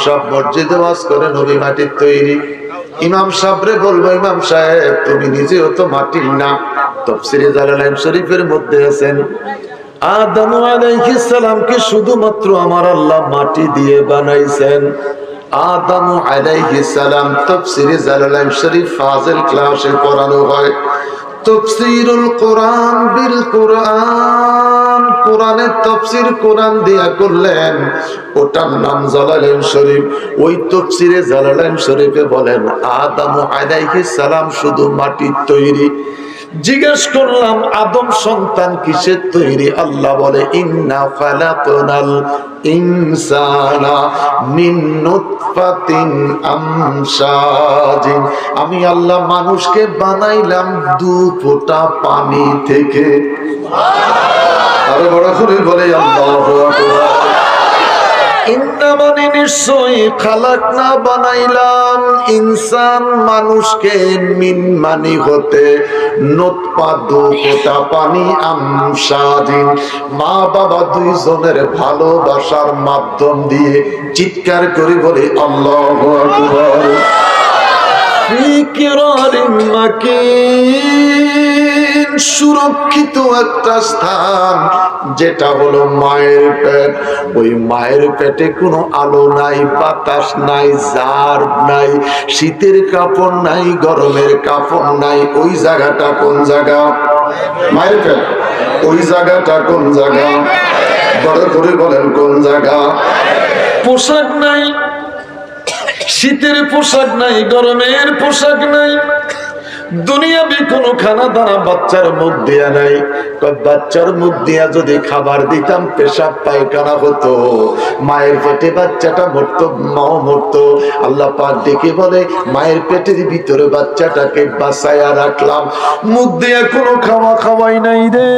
সব মসজিদে ওয়াজ করে নবী মাটির তৈরি। ইমাম সাহেবরে বলবো, ইমাম সাহেব তুমি নিজেও তো মাটির না। তাফসীরে জালালাইন শরীফের মধ্যে আছেন আদম আলাইহিস সালামকে শুধুমাত্র আমার আল্লাহ মাটি দিয়ে বানাইছেন। আদম আলাইহিস সালাম তাফসীরে জালালাইন শরীফ ফাজিল ক্লাসে পড়ানো হয়। তাফসীরুল কোরআন বিল কোরআন, কোরআনের তাফসীর কোরআন দিয়া করলেন, ওটার নাম জালালাইন শরীফ। ওই তাফসীরে জালালাইন শরীফে বলেন আদম আলাইহিস সালাম শুধু মাটির তৈরি। জিজ্ঞেস করলাম আদম সন্তান কিসের তৈরি? আল্লাহ বলে ইন্না খালাকনাল ইনসানা মিন নুতফাতিন আমশাজিন, আমি আল্লাহ মানুষকে বানাইলাম দু ফোঁটা পানি থেকে। আরো বড় করে বলে আল্লাহু আকবার। ইন্নামানি নিশ্চয়ই খালাকনা বানাইলাম ইনসান মানুষকে মিন মানি হতে নুতফা দু ফোঁটা পানি আমশাজিন মা বাবা দুইজনের ভালোবাসার মাধ্যম দিয়ে। চিৎকার করে বলে আল্লাহু আকবার। ফি কিরারিন মাকিন, সুরক্ষিত একটা স্থান যেটা হলো মায়ের পেট। ওই মায়ের পেটে কোনো আলো নাই, বাতাস নাই, জার নাই, শীতের কাপড় নাই, গরমের কাপড় নাই। ওই জায়গাটা কোন জায়গা? মায়ের পেট। ওই জায়গাটা কোন জায়গা? বড় করে বলেন কোন জায়গা? পোশাক নাই, শীতের পোশাক নাই, গরমের পোশাক নাই, দুনিয়াবি কোনো খানা দানা বাচ্চার মুখ দিয়া নাই। বাচ্চার মুখ দিয়া যদি খাবার দিতাম পেশাব পায়খানা হতো, মায়ের পেটে বাচ্চাটা মরতো, মাও মরতো। আল্লাহ পাক ডেকে বলে মায়ের পেটের ভিতরে বাচ্চাটাকে বাঁচাইয়া রাখলাম, মুখ দিয়া কোনো খাওয়া খাওয়াই নাই রে,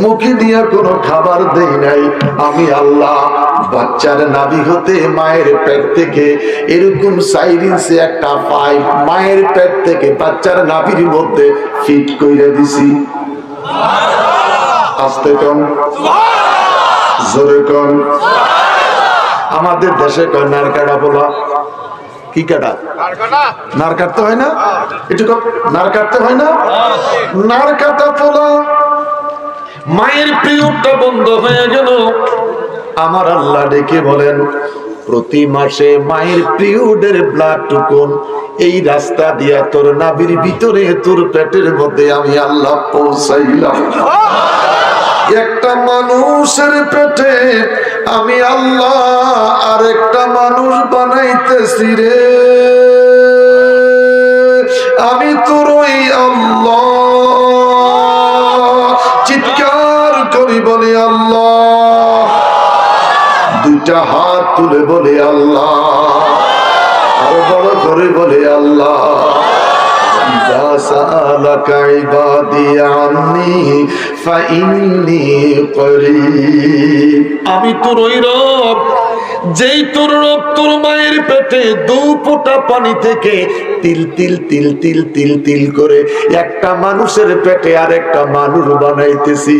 মুখে দিয়া কোনো খাবার দেই নাই। আমি আল্লাহ বাচ্চার নাভি হতে মায়ের পেট থেকে এরকম 4 ইঞ্চি একটা পাইপ মায়ের পেট থেকে বাচ্চার নাভির মধ্যে ফিট কইরা দিছি। আস্তে কম, জোরে কম। আমাদের দেশে কয় নার কাটা বলা। কি কাটা? নার কাটতে হয় না? একটু নার কাটতে হয় না? নার কাটা পোলা। মায়ের পিরিয়ডটা বন্ধ হয়ে গেল। আমার আল্লাহ ডেকে বলেন প্রতি মাসে মায়ের পিরিয়ডের ব্লাড টুকুন এই রাস্তা দিয়া তোর নাভির ভিতরে তোর পেটের মধ্যে আমি আল্লাহ পৌঁছাইলাম। একটা মানুষের পেটে আমি আল্লাহ আরেকটা মানুষ বানাইতেছি রে। আমি তোর ওই আল্লাহ। চিৎকার করি বলি আল্লাহ। দুইটা হাত তুলে বলে আল্লাহ, আরো বড় করে বলে আল্লাহ। ইযা সাআলাকা ইবাদি আন্নী ফাইন্নী করিব, আমি তোর ওই রব যেই তোর রব তোর মায়ের পেটে 2 ফোঁটা পানি থেকে তিল তিল তিল তিল তিল তিল করে একটা মানুষের পেটে আরেকটা মানুষ বানাইতেছি।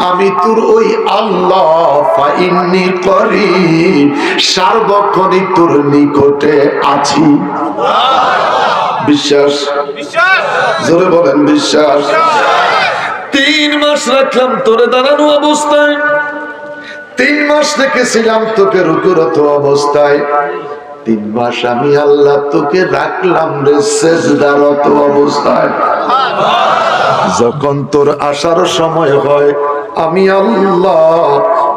আমি তোর ওই আল্লাহ ফাইন্নী করিব, সার্বক্ষণিক তোর নিকটে আছি। বিশ্বাস? জোরে বলেন বিশ্বাস। 3 মাস রাখলাম তোরে দাঁড়ানো অবস্থায়, 3 মাস রেখেছিলাম তোকে রুকুরত অবস্থায়, 3 মাস আমি আল্লাহ তোকে রাখলাম রে সেজদারত অবস্থায়। যখন তোর আসার সময় হয় আমি আল্লাহ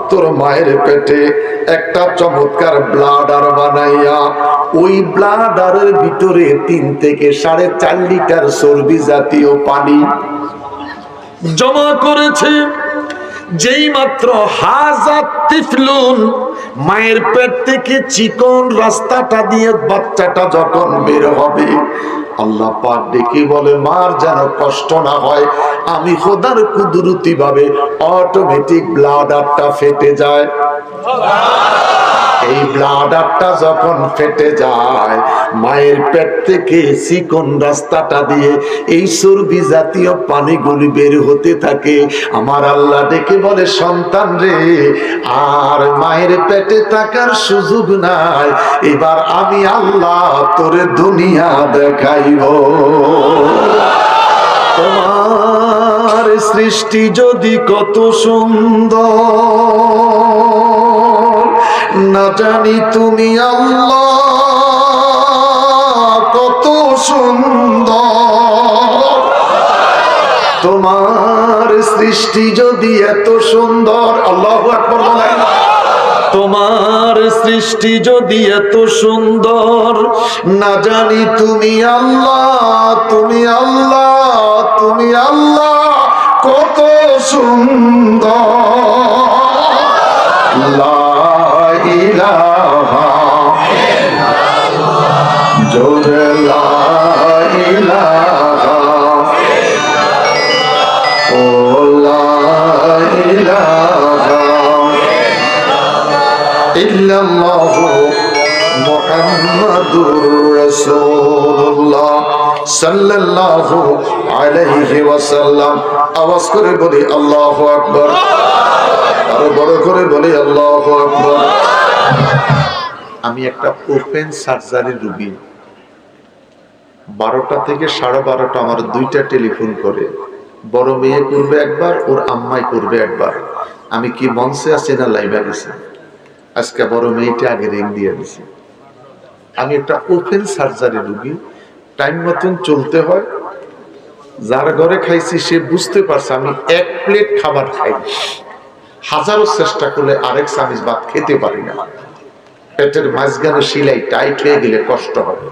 তোর মায়ের পেটে একটা চমৎকার ব্লাডার বানাইয়া ওই ব্লাডারের ভিতরে 3 থেকে 4.5 লিটার চর্বি জাতীয় পানি জমা করেছে। যেই মাত্র হাজাত তিফলুন মায়ের পেট থেকে চিকন রাস্তাটা দিয়ে বাচ্চাটা যখন বের হবে, আল্লাহ পাক ডেকে বলে মার যেন কষ্ট না হয়। আমি খোদার কুদরতি ভাবে অটোমেটিক ব্লাডারটা ফেটে যায়। এই ব্লাডারটা যখন ফেটে যায়, মায়ের পেট থেকে চিকন রাস্তাটা দিয়ে এই চর্বি জাতীয় পানিগুলি বের হতে থাকে। আমার আল্লাহ ডেকে বলে, সন্তান রে, আর মায়ের পেটে থাকার সুযোগ নাই, এবার আমি আল্লাহ তোরে দুনিয়া দেখাইব। তোমার সৃষ্টি যদি কত সুন্দর, না জানি তুমি আল্লাহ কত সুন্দর। তোমার সৃষ্টি যদি এত সুন্দর, আল্লাহু আকবার বলেন, তোমার সৃষ্টি যদি এত সুন্দর, না জানি তুমি আল্লাহ, তুমি আল্লাহ, তুমি আল্লাহ কত সুন্দর। লা ইলাহা ইল্লাল্লাহ, জোরে লা ইলাহা, ও লা ইলাহা ইল্লাল্লাহু মুহাম্মাদুর রাসূলুল্লাহ সাল্লাল্লাহু আলাইহি ওয়াসাল্লাম। আওয়াজ করে বলি আল্লাহু আকবার, আরো বড় করে বলি আল্লাহু আকবার। আমি একটা ওপেন সার্জারি রোগী, 12টা থেকে 12:30 আমার 2টা টেলিফোন করে। বড় মেয়ে করবে একবার, ওর আম্মাই করবে একবার। আমি কি মঞ্চে আছি না লাইভে আছি? আজকে বড় মেয়েটা আগে রিং দিয়ে দিছি। আমি একটা ওপেন সার্জারি রোগী, টাইম মতন চলতে হয়। যার ঘরে খাইছি সে বুঝতে পারছে আমি 1 প্লেট খাবার খাই, হাজারো চেষ্টা করলে আরেক চামিচ ভাত খেতে পারি না। পেটের মাঝখানে সিলাই টাইট হয়ে গেলে কষ্ট হবে।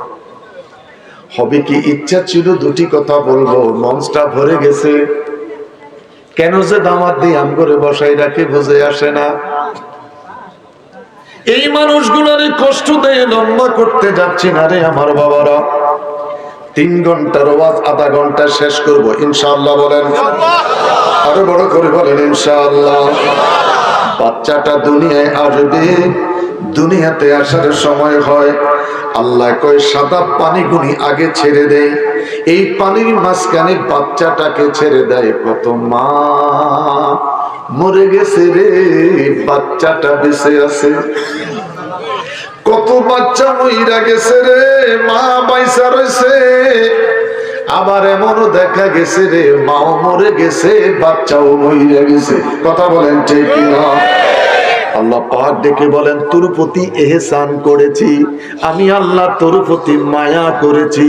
হবে কি ইচ্ছা ছিল দুটি কথা বলবো, মঞ্চটা ভরে গেছে। কেন যে দামাত দিয়ে আম করে বসাই রাখে বুঝে আসে না। এই মানুষগুলোর কষ্ট দিয়ে লম্বা করতে যাচ্ছি না রে আমার বাবারা। 3 ঘন্টার ওয়াজ আধা ঘন্টা শেষ করব ইনশাআল্লাহ। বলেন আরো বড় করে বলেন ইনশাআল্লাহ। বাচ্চাটা দুনিয়ায় আসবে, দুনিয়াতে আসার সময় হয় আল্লাহ কয় সাদা পানিগুলি আগে ছেড়ে দেয়, এই পানির মাঝখানে বাচ্চাটাকে ছেড়ে দেয়। কত মা মরে গেছে রে, বাচ্চাটা বেঁচে আছে। কত বাচ্চা মইরা গেছে রে, মা বাইসা রয়েছে। আবার এমনও দেখা গেছে রে, মাও মরে গেছে, বাচ্চাও মইরা গেছে। কথা বলেন ঠিক কিনা? আল্লাহ পাক ডেকে বলেন, তোর প্রতি এহসান করেছি আমি আল্লাহ, তোর প্রতি মায়া করেছি,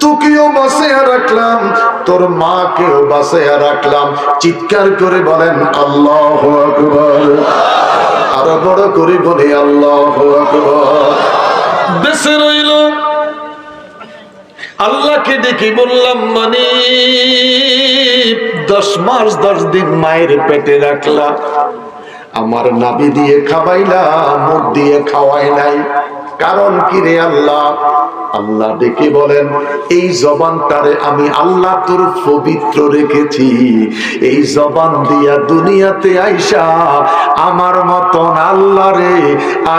তোকেও বাঁচিয়ে রাখলাম, তোর মাকেও বাঁচিয়ে রাখলাম। চিৎকার করে বলেন আল্লাহু আকবার, আরো বড় করে বলে আল্লাহু আকবার। বেঁচে রইল। আল্লাহকে ডেকে বললাম, মানে 10 মাস 10 দিন মায়ের পেটে রাখলাম, আমার নাভি দিয়ে খাওয়াইলা, মুখ দিয়ে খাওয়াই নাই। কারণ কি রে আল্লাহ? আল্লাহ ডেকে বলেন, এই জবানটারে আমি আল্লাহ তোর পবিত্র রেখেছি। এই জবান দিয়া দুনিয়াতে আইসা আমার মতন আল্লাহ রে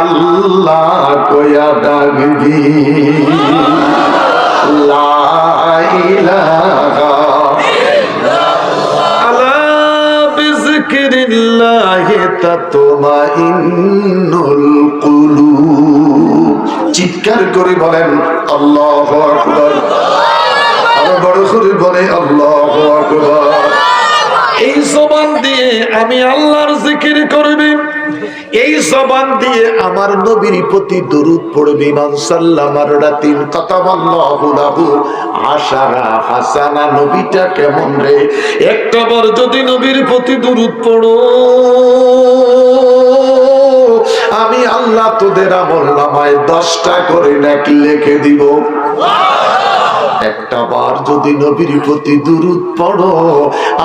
আল্লাহ কয়া ডাকবি। লা ইলাহা চিৎকার করে বলেন আল্লাহু আকবার, আরো বড় করে বলে আল্লাহু আকবার। এই জবান দিয়ে আমি আল্লাহর জিকির করবি, এই জবান দিয়ে আমার নবীর প্রতি দরুদ পড়বি। মান সাল্লামা রাতিন কাতাবাল্লাহু লাহু আশারা হাসানা। নবীটা কেমন রে? একটা বার যদি নবীর প্রতি দরুদ পড়ো, আমি আল্লাহ তোদের আমলনামায় 10টা করে নেকি লিখে দিব। একটা বার যদি নবীর প্রতি দুরূদ পড়ো,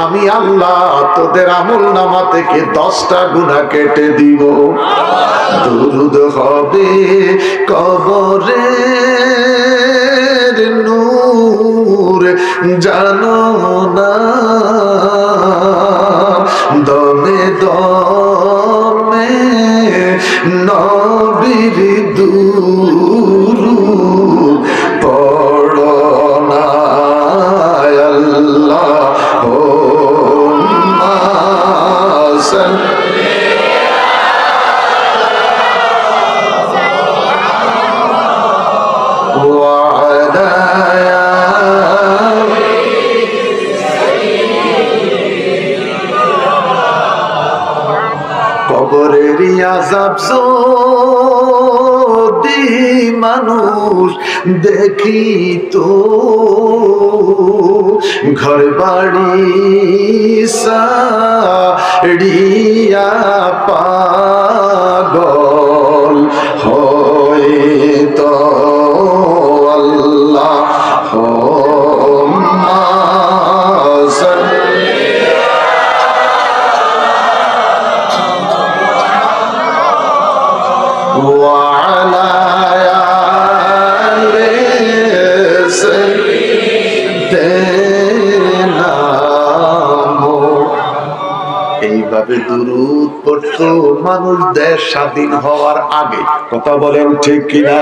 আমি আল্লাহ তোদের আমলনামা থেকে 10টা গুনাহ কেটে দিব। দুরূদ হবে কবরের নূর জানো না, দমে দমে নবীর দুরূদ পড়ো না আল্লাহুম্মা সাল্লি ওয়া আলা কবরের আযাব যদি মানুষ দেখিতো ঘর বাড়ি সাড়িয়া পাগল হইতো আল্লাহুম্মা সাল্লি وعلى آل سيدنا এইভাবে দুরূদ পড়তো মানুষ দেশ স্বাধীন হওয়ার আগে। কথা বলেন ঠিক কিনা?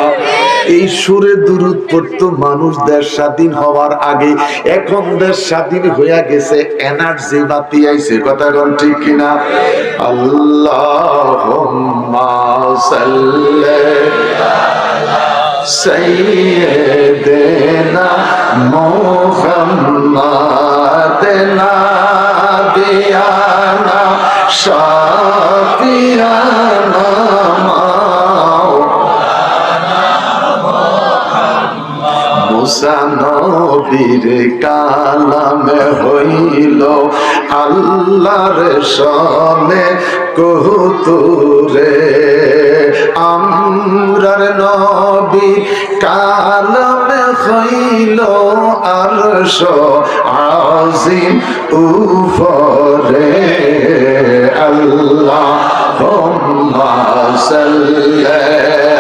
এই সুরে দুরূদ পড়তো মানুষ দেশ স্বাধীন হওয়ার আগে। এখন দেশ স্বাধীন হইয়া গেছে, এনার্জি বাতি আইছে। কথা বলেন ঠিক কিনা? আল্লাহুম্মা সাল্লি সাইয়্যিদিনা মুহাম্মাদিনা বিয়ানা শাফিয়ানা মুসা নবীর কালামে হইল আল্লাহর শানে কহুতুরে আমরার নবী কালামে হইল আরশ আজিম উপরে আল্লাহুম্মা সাল্লি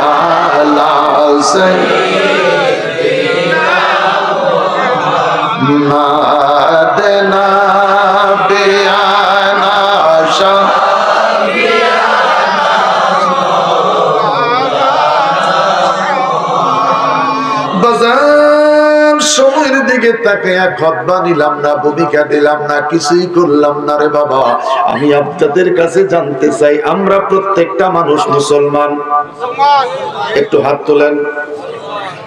আলা মাদনা বিয়ানা বাজার সময়ের দিকে তাকায়া খতবা নিলাম না, ভূমিকা দিলাম না, কিছুই করলাম না রে বাবা। আমি আপনাদের কাছে জানতে চাই, আমরা প্রত্যেকটা মানুষ মুসলমান? একটু হাত তোলেন,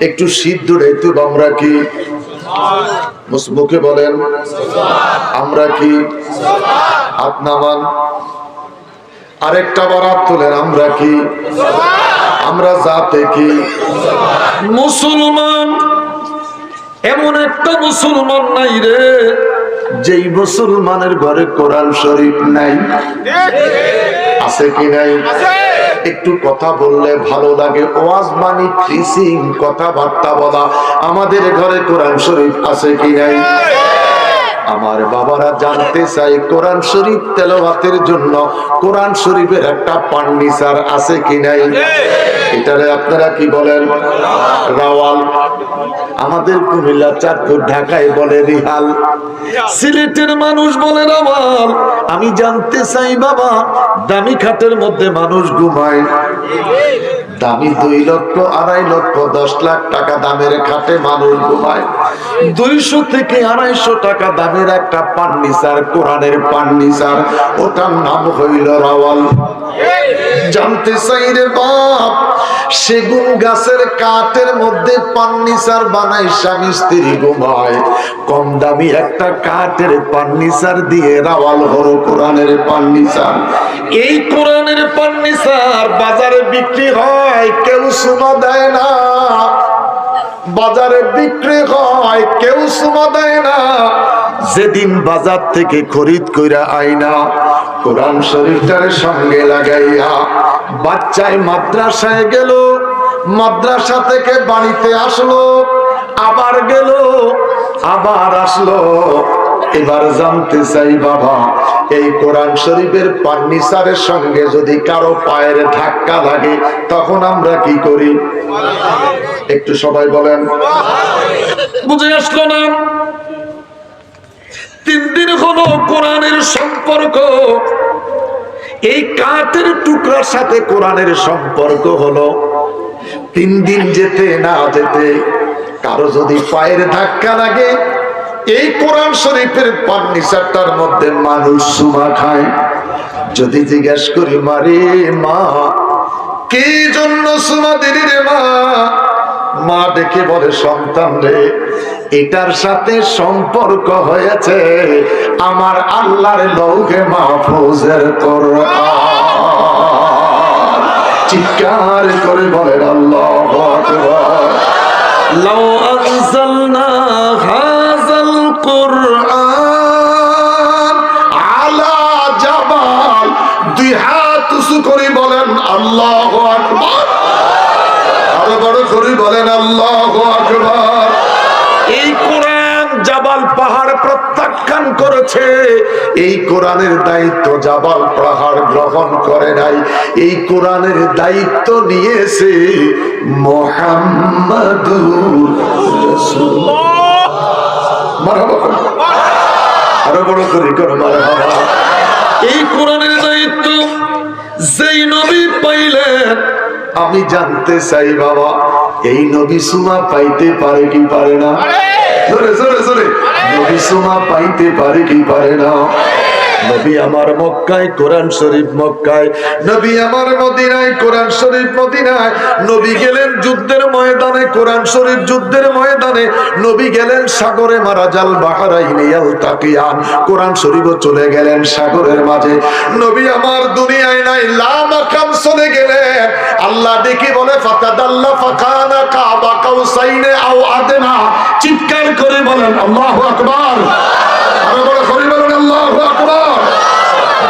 একটু সিদ্ধ রেতু। আমরা কি মুখে বলেন আমরা কি? হাত নামান। আরেকটা বার হাত তোলেন, আমরা কি? আমরা জাতে কি? মুসলমান। এমন একটা মুসলমান নাই রে যেই মুসলমানের ঘরে কোরআন শরীফ নাই। আছে কি নাই? একটু কথা বললে ভালো লাগে, ওয়াজ মানি ফ্রিসিং, কথাবার্তা বলা। আমাদের ঘরে কোরআন শরীফ আছে কি নাই? আমার বাবারা জানতে চাই, কোরআন শরীফ তেলাওয়াতের জন্য কোরআন শরীফের একটা ফার্নিচার আছে কি নাই? এটারে আপনারা কি বলেন? রাওয়াল। আমাদের কুমিল্লা, চাঁদপুর, ঢাকায় বলে রিহাল। সিলেটের মানুষ বলে রাওয়াল। আমি জানতে চাই বাবা, দামি খাটের মধ্যে মানুষ ঘুমায়, দামি 2 লক্ষ 2.5 লক্ষ 10 লাখ টাকা দামের খাটে মানুষ ঘুমায়। 200 থেকে 250 টাকা দামের একটা ফার্নিচার, কোরআনের ফার্নিচার, ওটার নাম হইল রাওয়াল। জানতে চাই রে বাপ, সেগুন গাছের কাঠের মধ্যে ফার্নিচার বানায়, স্বামী স্ত্রী ঘুমায়। কম দামি একটা কাঠের ফার্নিচার দিয়ে রাওয়াল হলো কোরআনের ফার্নিচার। এই কোরআনের ফার্নিচার বাজারে বিক্রি হয়, কেউ সুমা দেয় না। বাজারে বিক্রি হয়, কেউ সুমা দেয় না। যেদিন বাজার থেকে খরিদ কইরা আইনা কোরআন শরীফটার সঙ্গে লাগাইয়া বাচ্চায় মাদ্রাসায় গেল, মাদ্রাসা থেকে বাড়িতে আসলো, আবার গেল, আবার আসলো। এবার জানতে চাই বাবা, এই কোরআন শরীফের ফার্নিচারের সঙ্গে যদি কারো পায়ের ধাক্কা লাগে তখন আমরা কি করি? একটু সবাই বলেন। বুঝে আসলো না? 3 দিন হলো কোরআনের সম্পর্ক এই কাঠের টুকরার সাথে কোরআনের সম্পর্ক হলো 3 দিন যেতে না যেতে কারো যদি পায়ের ধাক্কা লাগে এই কোরআন শরীফের ফার্নিচারটার মধ্যে মানুষ সুমা খায়। যদি জিজ্ঞেস করি মারে মা কি জন্য সুমা দিলি রে মা, মা ডেকে বলে সন্তান রে এটার সাথে সম্পর্ক হয়েছে আমার আল্লাহর লৌহে মাহফুজের কোরআন। চিৎকার করে বলেন আল্লাহু আকবার। লাউ আনজালনা হাযাল কুরআন আলা জাবাল, 2 হাত উঁচু করে বলেন আল্লাহু আকবার। আরো বড় করে বলেন আল্লাহু আকবার। এই কোরআন জাবাল পাহাড় প্রত্যাখ্যান করেছে, এই কোরআনের দায়িত্ব জাবাল পাহাড় গ্রহণ করে নাই, এই কোরআনের দায়িত্ব নিয়েছে মুহাম্মাদুর রাসূলুল্লাহ। মারহাবা, আরো বড় করে মারহাবা। এই কোরআনের দায়িত্ব যেই নবী পাইলেন, আমি জানতে চাই বাবা এই নবী সুমা পাইতে পারে কি পারে না? জোরে জোরে জোরে, নবী সুমা পাইতে পারে কি পারে না? নবী আমার মক্কায় কোরআন শরীফ মক্কায়, নবী আমার মদিনায় কোরআন শরীফ মদিনায়, নবী গেলেন যুদ্ধের ময়দানে কোরআন শরীফ যুদ্ধের ময়দানে, নবী গেলেন সাগরে মারাজাল বাহরাইনি ইয়ালতাকিয়ান, কোরআন শরীফও চলে গেলেন সাগরের মাঝে। নবী আমার দুনিয়ায় নাই, লা মাকাম চলে গেলেন। আল্লাহ দেখি বলে ফাতাদাল্লা ফাকানা কাবা কাউসাইনে আও আদনা। চিৎকার করে বলেন আল্লাহু আকবার। আরো বড় করে বলেন আল্লাহু আকবার।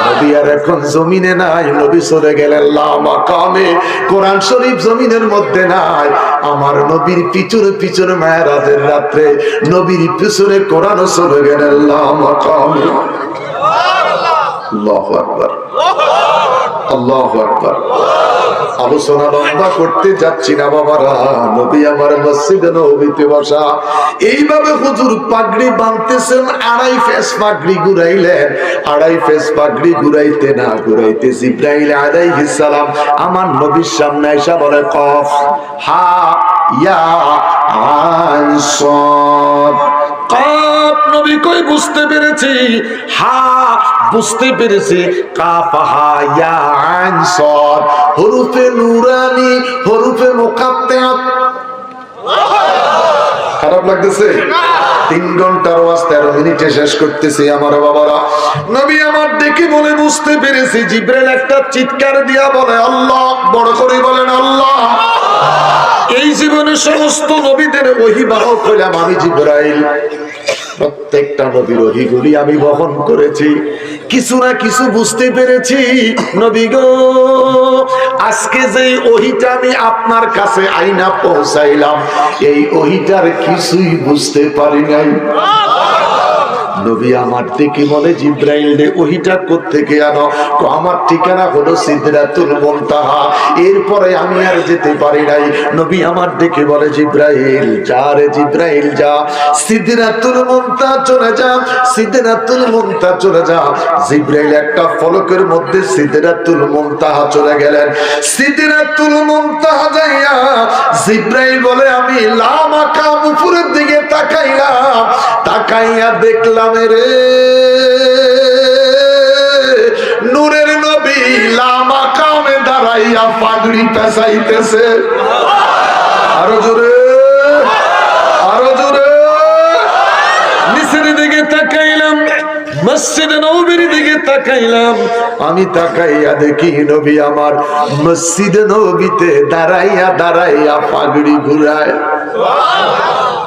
নবী আর এখন জমিনে নাই, নবী চলে গেলেন লা মাকামে, কোরআন শরীফ জমিনের মধ্যে নাই। আমার নবীর পিছনে পিছনে মেরাজের রাত্রে নবীর পিছনে কোরআনও চলে গেলেন লা মাকামে। আল্লাহু আকবার, আল্লাহু আকবার। আলোচনা লম্বা করতে যাচ্ছি না বাবারা, নবী আমার মসজিদে নববীতে বসা। এইভাবে হুজুর পাগড়ি বাঁধতেছেন, 2.5 ফেস পাগড়ি ঘুরাইলেন। 2.5 ফেস পাগড়ি ঘুরাইতে না ঘুরাইতে জিবরাইল আলাইহিস সালাম আমার নবীর সামনে এসে বলে কফ হা ইয়া আইন সাদ। কফ নবী কই বুঝতে পেরেছি, হা বুঝতে পেরেছি, কাফ হা ইয়া আইন সাদ হরফে নুরানি হরফে মুকাত্তাত। খারাপ লাগতেছে? 3 ঘন্টার ওয়াজ 13 মিনিটে শেষ করতেছি আমার বাবারা। নবী আমার দেখে বলে বুঝতে পেরেছি। জিবরাইল একটা চিৎকার দিয়া বলে আল্লাহ, বড় করে বলেন আল্লাহ। এই জীবনে সমস্ত নবীদের ওহী বাহক হইলাম আমি জিবরাইল। প্রত্যেকটা নবীর ওহীগুলি আমি বহন করেছি, কিছু না কিছু বুঝতে পেরেছি। নবী গো, আজকে যে ওহীটা আমি আপনার কাছে আইনা পৌঁছাইলাম, এই ওহীটার কিছুই বুঝতে পারি নাই। নবী আমার থেকে বলে জিবরাইল রে ওহীটা কোত্থেকে আনো? আমার ঠিকানা হলো সিদরাতুল মুনতাহা। এরপরে আমি আর যেতে পারি নাই। নবী আমার দেখে বলে জিবরাইল যা রে জিবরাইল যা, সিদরাতুল মুনতাহা চলে যা, সিদরাতুল মুনতাহা চলে যা। জিবরাইল একটা ফলকের মধ্যে সিদরাতুল মুনতাহা চলে গেলেন। সিদরাতুল মুনতাহা যাইয়া জিবরাইল বলে আমি লা মাকাম উপরের দিকে তাকাইলাম, তাকাইয়া দেখলাম রে নূরের নবী লা মাকামে দাঁড়াইয়া পাগড়ি পেঁচাইতেছে। আরো জোরে, আরো জোরে। নিচের দিকে তাকাইলাম, মসজিদে নববীর দিকে তাকাইলাম। আমি তাকাইয়া দেখি নবী আমার মসজিদে নববীতে দাঁড়াইয়া দাঁড়াইয়া পাগড়ি ঘুরায়।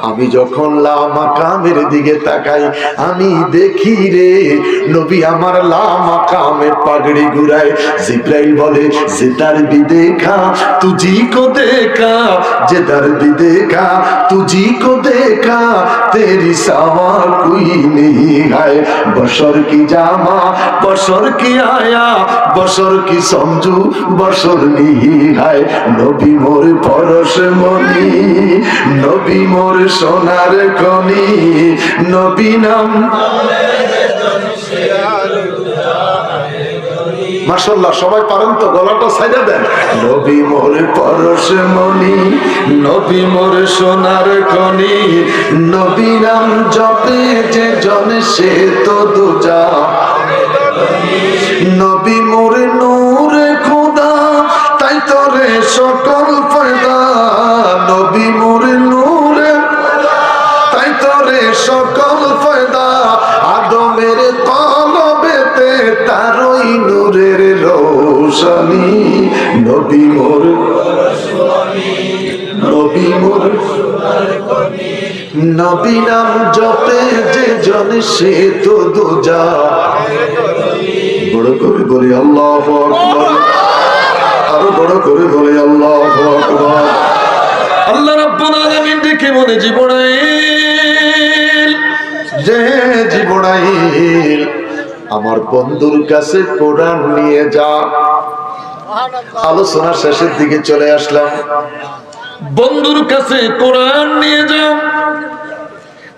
আমি যখন লা মাকামের দিকে তাকাই, আমি দেখি রে নবী আমার লা মাকামে পাগড়ি ঘুরায়। জিবরাইল বলে জিদার भी देखा तुझी को देखा, जिधर भी देखा तुझी को देखा, तेरी सवा कोई नहीं है। बशर की जामा बशर की आया, बशर की समझू बशर नहीं है। नबी मोर परश मनी, नबी मोर সোনার খনি, নবী নাম মাশাআল্লাহ, সবাই পারেন তো? গলাটা ছাইড়া দেন। নবী মোর পরশমণি, নবী মোর সোনার খনি, নবী নাম জপে যে জন সে তো দুজা, নবী মোর নূরে খোদা তাই তোরে সকল ফায়দা, নবী মোর নূরে তাই তোরে সকল ফায়দা, আদমের কলবেতে তারই নূরের রোশনী, নবী মোর নবী মোর নবী নাম জপে যে জন সে তো দুজা। বড় করে বলি আল্লাহু আকবার, আরো বড় করে বলি আল্লাহু আকবার। আল্লাহ রাব্বুল আলামিন দেখে বলে, জিবরাইল, যে জিবরাইল আমার বন্ধুর কাছে কোরআন নিয়ে যা। আলোচনা শেষের দিকে চলে আসলাম। বন্ধুর কাছে কোরআন নিয়ে যাও।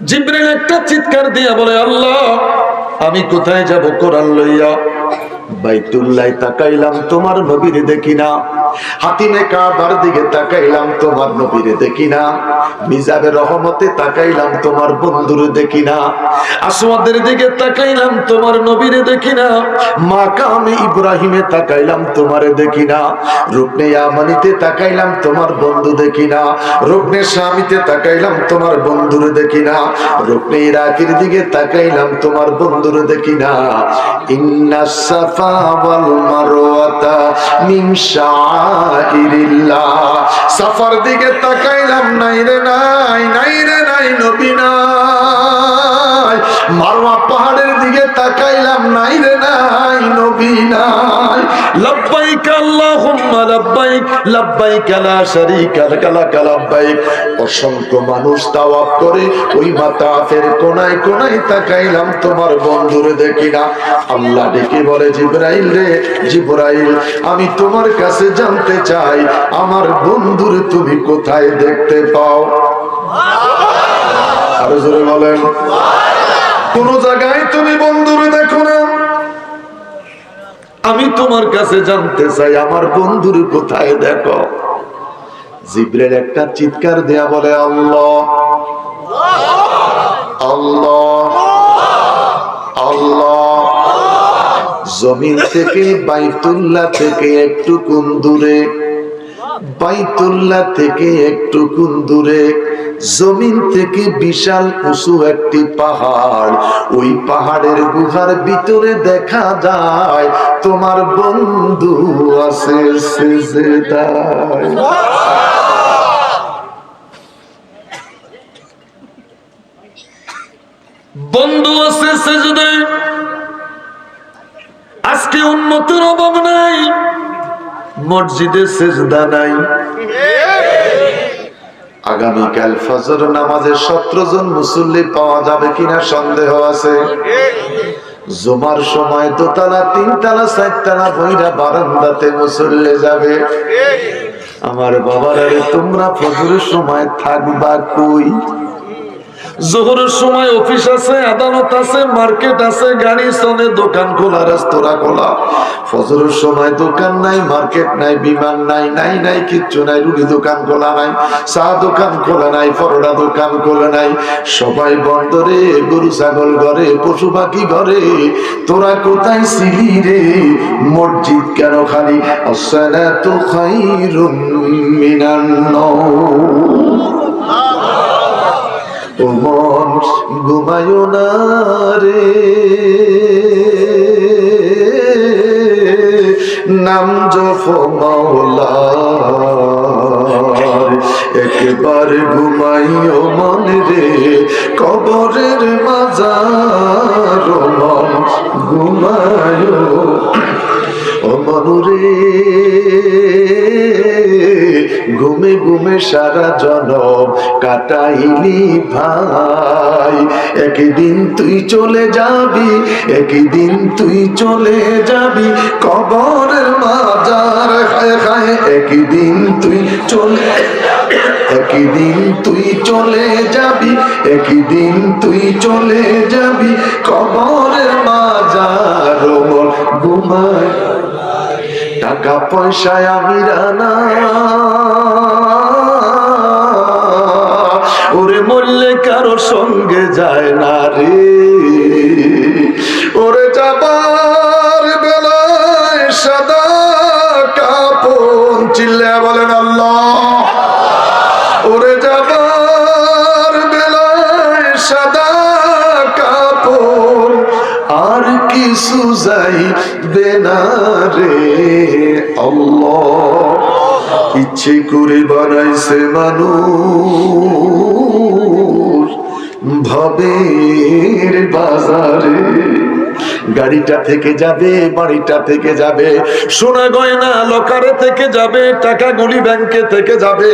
জিবরাইল একটা চিৎকার দিয়ে বলে, আল্লাহ আমি কোথায় যাব কোরআন লইয়া? বাইতুল্লাহ তাকাইলাম, তোমার নবীরে দেখি না। হাতিমে কাবার দিকে তাকাইলাম, তোমার নবীরে দেখি না। মিজাবে রহমতে তাকাইলাম, তোমার বন্ধুরে দেখি না। আসওয়াদের দিকে তাকাইলাম, তোমার নবীরে দেখি না। মাকামে ইব্রাহিমে তাকাইলাম, তোমারে দেখি না। রুকনে ইয়ামানিতে তাকাইলাম, তোমার বন্ধু দেখি না। রুকনে শামিতে তাকাইলাম, তোমার বন্ধুরে দেখি না। রুকনে ইরাকের দিকে তাকাইলাম, তোমার বন্ধুরে দেখি না। ইন্নাস সাফা ওয়াল মারওয়াতা মিন শাআইরিল্লাহ। সাফার দিকে তাকাইলাম, নাই রে নাই, নাই রে নাই, নবী নাই। মারওয়া পাহাড়ের দিকে তাকাইলাম, নাই রে নাই, নবী নাই। লব্বাইক আল্লাহুম্মা লব্বাইক, লব্বাইক লা শারীকা লাক লব্বাইক। অসংখ্য মানুষ তাওয়াফ করে ওই মাতাফের কোনায় কোনায় তাকাইলাম, তোমার বন্ধুরে দেখি না। আল্লাহ ডেকে বলে, জিবরাইল রে, জিবরাইল আমি তোমার কাছে জানতে চাই, আমার বন্ধুরে তুমি কোথায় দেখতে পাও? আরো জোরে বলেন। কোন জায়গায় তুমি বন্ধুরে দেখো না? আমি তোমার কাছে জানতে চাই, আমার বন্ধুরে কোথায় দেখো? জিবরাইল একটা চিৎকার দেয়া বলে, আল্লাহ আল্লাহ আল্লাহ। জমিন থেকে বাইতুল্লাহ থেকে একটু কোন দূরে, বাইতুল্লাহ থেকে একটু কোন দূরে, জমিন থেকে বিশাল উঁচু একটি পাহাড়। ওই পাহাড়ের গুহার ভিতরে দেখা যায় তোমার বন্ধু আছে সিজদায়। বন্ধু আছে সিজদায়। আজকে উম্মতের অভাব নাই, মসজিদে সিজদা নাই। আগামীকাল ফজর নামাজে 17 জন মুসল্লি পাওয়া যাবে কিনা সন্দেহ আছে। জুমার সময় দোতলা, তিনতলা, চারতলা বইরা বারান্দাতে মুসল্লি যাবে। আমার বাবারা, তোমরা ফজরের সময় থাকবা কই? জোহরের সময় অফিস আছে, আদালত আছে, মার্কেট আছে, গাড়ি চলে, দোকান খোলা, রেস্তোরাঁ খোলা। ফজরের সময় দোকান নাই, মার্কেট নাই, বিমান নাই, নাই নাই কিচ্ছু নাই। রুটি দোকান খোলা নাই, চা দোকান খোলা নাই, পরোটা দোকান খোলা নাই। সবাই বন্দরে, গরু ছাগল ঘরে, পশু পাখি ঘরে। তোরা কোথায় ছিলি রে? মসজিদ কেন খালি? আসসালাতু খায়রুম মিনান নাওম। ও মন ঘুমায়ো না রে, নাম জপ মাওলার। একবার ঘুমাইও মন রে, কবরের মাজার। ও মন ঘুমায়ো, ও মন রে, ঘুমে ঘুমে সারা জনম কাটাইলি ভাই। একদিন তুই চলে যাবি, একদিন তুই চলে যাবি কবরের মাজার খায় খায়। একদিন তুই চলে, একদিন তুই চলে যাবি, একদিন তুই চলে যাবি কবরের মাজার। ঘুমায় টাকা পয়সায় আমিরা না, ওরে মরলে কারো সঙ্গে যায় না রে। ওরে যাবার বেলায় সাদা কাপড়, চিল্লা বলেন আল্লাহ। ওরে যাবার বেলায় সাদা কাপড়, আর কিছু যাইবে না রে আল্লাহ। ইচ্ছে করে বানাইছে মানুষ ভবের বাজারে, গাড়িটা থেকে যাবে, বাড়িটা থেকে যাবে, সোনা গয়না লকারে থেকে যাবে, টাকাগুলি ব্যাংকে থেকে যাবে,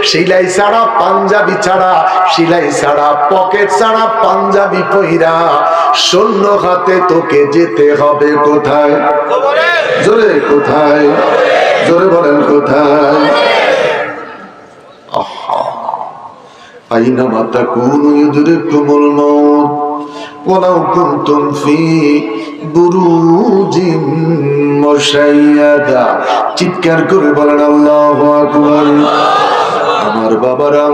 সিলাই ছাড়া পাঞ্জাবি ছাড়া, সিলাই ছাড়া পকেট ছাড়া পাঞ্জাবি পইরা শূন্য হাতে তোকে যেতে হবে কোথায়? জোরে কোথায়? জোরে বলেন কোথায়? আইনামা তাকুনু ইউদরিকুমুল মাউত ওয়ালাউ কুনতুম ফি বুরুজিন মুশাইয়াদা। চিৎকার করে বলেন আল্লাহু আকবার। আমার বাবারা,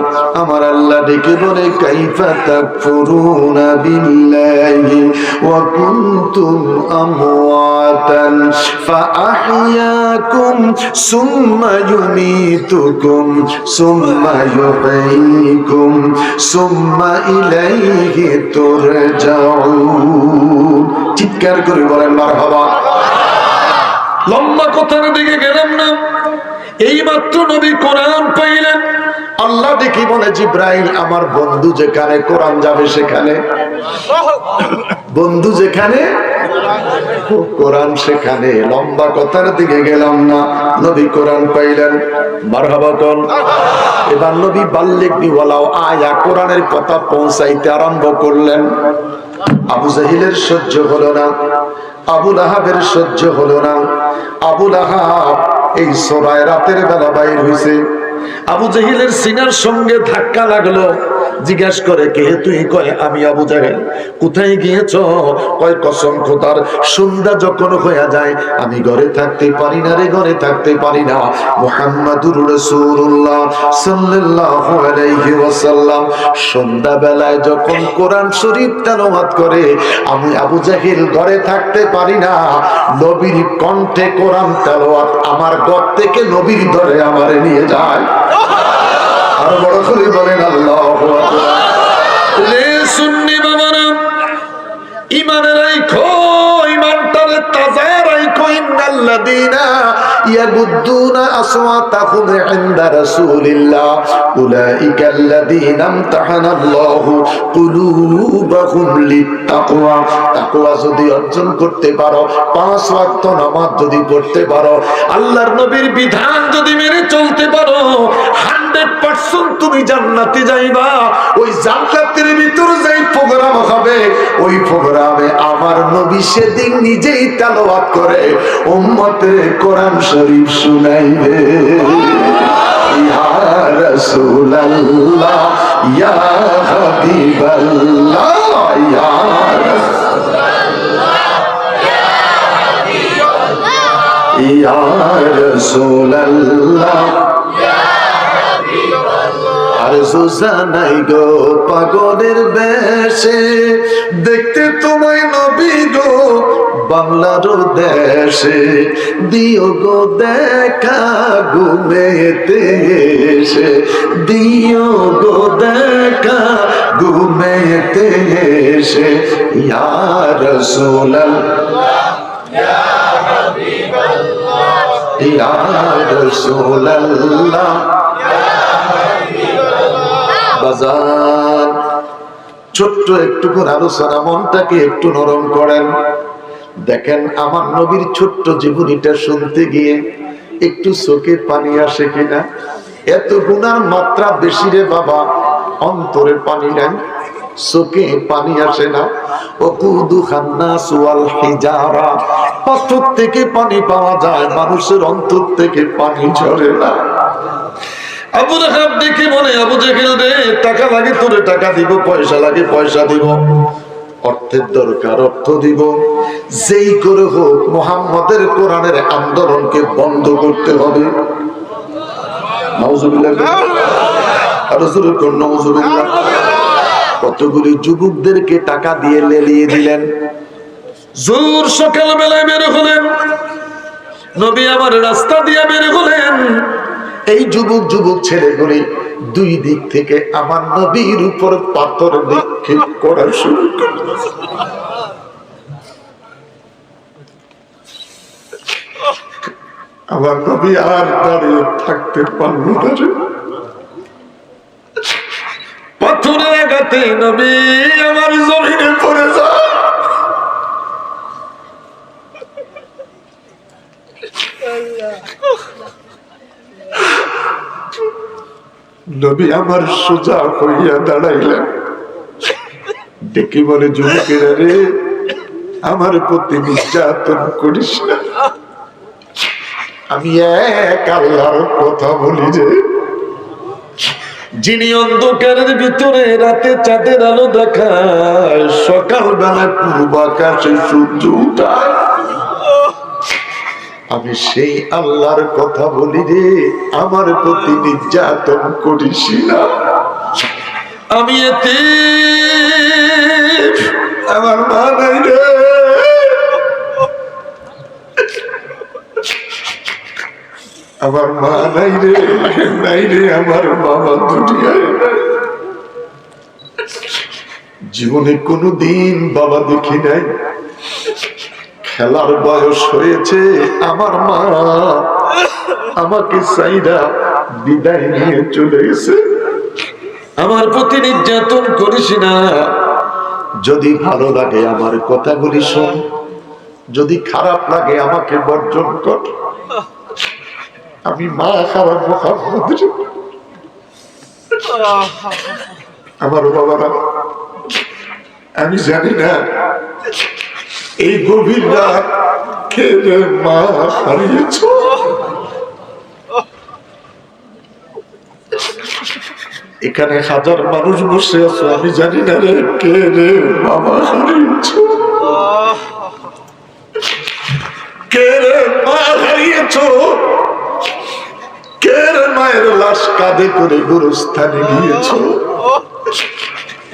আমার আল্লাহ ডেকে বলে কাইফা তাকফুরুনা বিল্লাহি ওয়া কুনতুম আমওয়াতান ফাআহইয়াকুম সুম্মা ইউমীতুকুম সুম্মা ইউহয়িকুম সুম্মা ইলাইহি তুরজাউন। চিৎকার করে বলেন মারহাবা। লম্বা কথার দিকে গেলাম না, এই মাত্র নবী কোরআন পাইলেন। আল্লাহ দেখি বলে জিব্রাইল, আমার বন্ধু যেখানে কোরআন যাবে সেখানে, বন্ধু যেখানে কোরআন সেখানে। লম্বা কথার দিকে গেলাম না, নবী কোরআন পাইলেন। মারহাবা কোন। এবার নবী বাল্লিগ ওয়ালাউ আয়া, কোরআনের কথা পৌঁছাইতে আরম্ভ করলেন। আবু জাহিলের সহ্য হলো না, আবু লাহাবের সহ্য হলো না। আবু লাহাব এই সরায় রাতের বেলা বাইর হইছে, আবু জাহিলের সিনার সঙ্গে ধাক্কা লাগলো। জিজ্ঞাসা করে কে তুই? কয় আমি আবু জাহেল। কোথায় গিয়েছ? কয় কসম খোদার, সন্ধ্যা যখন হয়ে যায় আমি ঘরে থাকতে পারি না রে, ঘরে থাকতে পারি না। মুহাম্মাদুর রাসূলুল্লাহ সাল্লাল্লাহু আলাইহি ওয়াসাল্লাম সন্ধ্যা বেলায় যখন কোরআন শরীফ তেলাওয়াত করে আমি আবু জাহেল ঘরে থাকতে পারি না। নবীর কণ্ঠে কোরআন তেলাওয়াত আমার ঘর থেকে নবীর ধরে আমারে নিয়ে যায়। আর বড় করে বলেন আল্লাহু আকবার। রে সুন্নি বাবারা, ঈমান রাখো, ঈমানটারে তাজা রাখো। ইন্নাল্লাযীনা ইয়াগুদ্দুনা আসওয়াতাহুম ইনদা রাসূলিল্লাহ উলাইকাল্লাযীনা ইমতাহানাল্লাহু কুলুবাহুম লিত্তাকওয়া। তাকওয়া যদি অর্জন করতে পারো, 5 ওয়াক্ত নামাজ যদি পড়তে পারো, আল্লাহর নবীর বিধান যদি মেনে চলতে পারো, 100% তুমি জান্নাতে যাইবা। ওই জান্নাতের ভিতর যেই প্রোগ্রাম হবে, ওই প্রোগ্রামে আমার নবী সেদিন নিজেই তেলাওয়াত করে উম্মতের কোরআন শরীফ শুনাইবে। ইয়া রাসূলুল্লাহ ইয়া হাবিবাল্লাহ ইয়া রাসূলুল্লাহ ইয়া রাসূলুল্লাহ নাই গো পাগলের বেশে দেখতে তোমায় নবী গো বাংলার দেশে, দিও গো দেখা ঘুমেতে এসে, দিও গো দেখা ঘুমেতে এসে। ইয়া রাসূলুল্লাহ ইয়া হাবিবাল্লাহ ইয়া রাসূলুল্লাহ। বাজার ছোট্ট একটু করে আলোচনা, মনটাকে একটু নরম করেন। দেখেন আমার নবীর ছোট্ট জীবনীটা শুনতে গিয়ে একটু চোখে পানি আসে কিনা? এত গুনার মাত্রা বেশি রে বাবা, অন্তরে পানি নাই, চোখে পানি আসে না। ওকুদুহান নাস ওয়াল হিজারা, পাথর থেকে পানি পাওয়া যায়, মানুষের অন্তর থেকে পানি ঝরে না। আবু লাহাব দেখে মনে, আবু জাহেল রে টাকা লাগে তোরে টাকা দিব, পয়সা লাগে পয়সা দিব। অর্থের দরকার, অর্থ দিব। যেই করে হোক মুহাম্মদের কোরআনের আন্দোলনকে বন্ধ করতে হবে। নাউজুবিল্লাহ, আরো জোরে কোন নাউজুবিল্লাহ। কতগুলি যুবকদেরকে টাকা দিয়ে লেলিয়ে দিলেন। জোর সকাল বেলায় বের হলেন, নবী আমার রাস্তা দিয়ে বের হলেন। এই যুবক ছেলেগুলি দুই দিক থেকে আমার নবীর উপর পাথর নিক্ষেপ করা শুরু করল। আমার নবী আর দাঁড়িয়ে থাকতে পারল না। পাথরের আঘাতে নবী আমার জমিনে পড়ে যায়। নবী আমার সোজা হইয়া দাঁড়াইলেন, ডেকে বলে, যুবকেরা রে, আমার প্রতি নির্যাতন করিস না। আমি এক আল্লাহর কথা বলি যে, যিনি অন্ধকারের ভিতরে রাতে চাঁদের আলো দেখায়, সকাল বেলায় পূর্ব আকাশে সূর্য উঠায়, আমি সেই আল্লাহর কথা বলি রে, আমার প্রতি নির্যাতন করিস না। আমি এতে আমার মা নাই রে, আমার মা নাই রে, নাই রে, আমার বাবা দুনিয়ায় নাই। জীবনে কোনোদিন বাবা দেখি নাই। খেলার বয়স হয়েছে, আমার মা আমাকে চাইরা বিদায় নিয়ে চলে গেছে। আমার প্রতি নির্যাতন করিস না। যদি ভালো লাগে আমার কথাগুলি শোন, যদি খারাপ লাগে আমাকে বর্জন কর। আমি মা খাবার মুহাম্মদ। আমার বাবারা, আমি জানি না এই গভীর রাত কে রে মা হারিয়েছ। এখানে হাজার মানুষ বসে আছো, আমি জানি না রে কে রে বাবা হারিয়েছ, কে রে মা হারিয়েছ, কে রে মায়ের লাশ কাঁধে করে গোরস্থানে গিয়েছ।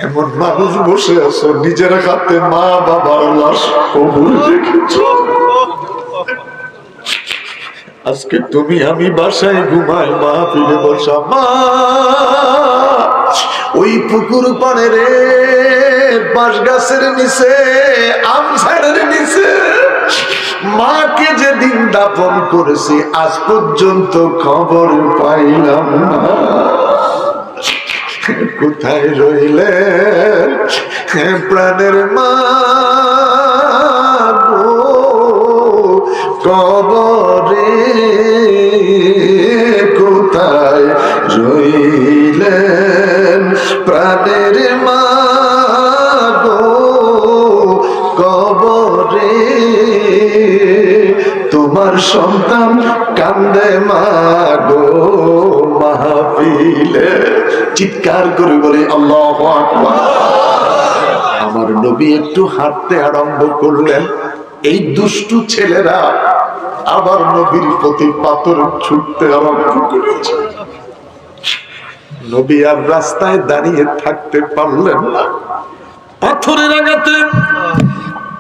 এমন মানুষ বসে আছো, নিজের হাতে মা বাবার লাশ কবর দেখেছ। আজকে তুমি আমি বাসায় ঘুমাই, মা ফিরে বসা, মা ওই পুকুর পাড়ে রে, বাঁশ গাছের নিচে, আম ঝাড়ের নিচে মাকে যেদিন দাফন করেছি আজ পর্যন্ত খবর পাইলাম না। কোথায় রইলে প্রাণের মা গো, কবরে কোথায় রইলেন প্রাণের মা গো, কবরে তোমার সন্তান কান্দে মা গো মাহফিলে। চিৎকার করে বলে আল্লাহু আকবার। আমার নবী একটু হাঁটতে আরম্ভ করলেন, এই দুষ্টু ছেলেরা আবার নবীর প্রতি পাথর ছুটতে আরম্ভ করেছে। নবী আর রাস্তায় দাঁড়িয়ে থাকতে পারলেন না। পাথরের আঘাতে,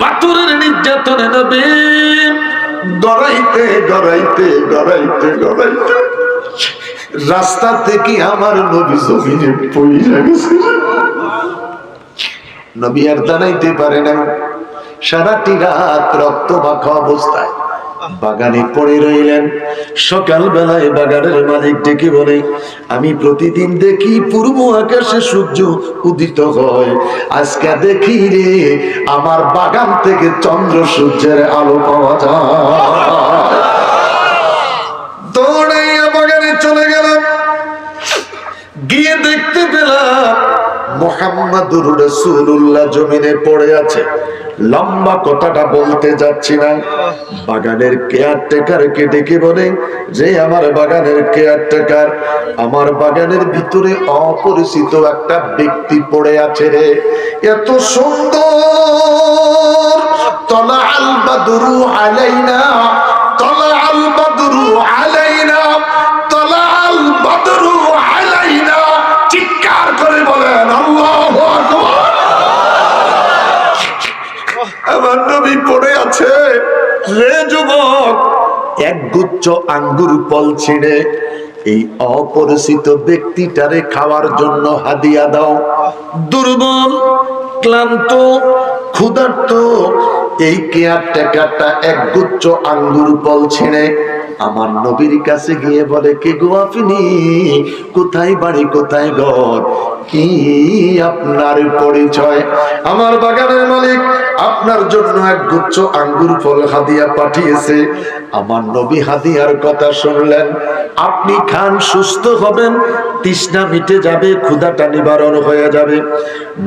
পাথরের নির্যাতনে নবী গড়াইতে গড়াইতে গড়াইতে গড়াইতে রাস্তা থেকে আমার নবী জমিনে পড়ে গেছে। নবী আর দাঁড়াইতে পারে না। সারাটি রাত রক্ত মাখা অবস্থায় বাগানে পড়ে রইলেন। সকাল বেলায় বাগানের মালিক ডেকে বলে, আমি প্রতিদিন দেখি পূর্ব আকাশে সূর্য উদিত হয়, আজকে দেখি রে আমার বাগান থেকে চন্দ্র সূর্যের আলো পাওয়া যায়। দৌড়াইয়া বাগানে চলে গেলাম, গিয়ে দেখতে পেলাম মুহাম্মাদুর রাসূলুল্লাহ জমিনে পড়ে আছে। লম্বা কথাটা বলতে যাচ্ছি না। বাগানের কেয়ারটেকারকে ডেকে বলে যে আমার বাগানের কেয়ারটেকার, আমার বাগানের ভিতরে অপরিচিত একটা ব্যক্তি পড়ে আছে রে, এত সুন্দর। তলা আল বাদরু আলাইনা, তলা আল বাদরু আলাইনা, তলা আল বাদরু আলাইনা, চিৎকার করে বলেন আল্লাহু আকবার। আমার নবী পড়ে আছে রে যুবক, একগুচ্ছ আঙ্গুর ফল ছিঁড়ে এই অপরিচিত ব্যক্তিটারে খাওয়ার জন্য হাদিয়া দাও। দুর্বল, ক্লান্ত, ক্ষুধার্ত এই কেয়ারটেকারটা একগুচ্ছ আঙ্গুর ফল ছিঁড়ে আমার নবীর কাছে গিয়ে বলে, কে গো আপনি? কোথায় বাড়ি, কোথায় ঘর, কি আপনার পরিচয়? আমার বাগানের মালিক আপনার জন্য এক গুচ্ছ আঙ্গুর ফল হাদিয়া পাঠিয়েছে। আমার নবী হাদিয়ার কথা শুনলেন, আপনি খান, সুস্থ হবেন, তৃষ্ণা মিটে যাবে, ক্ষুধাটা নিবারণ হয়ে যাবে।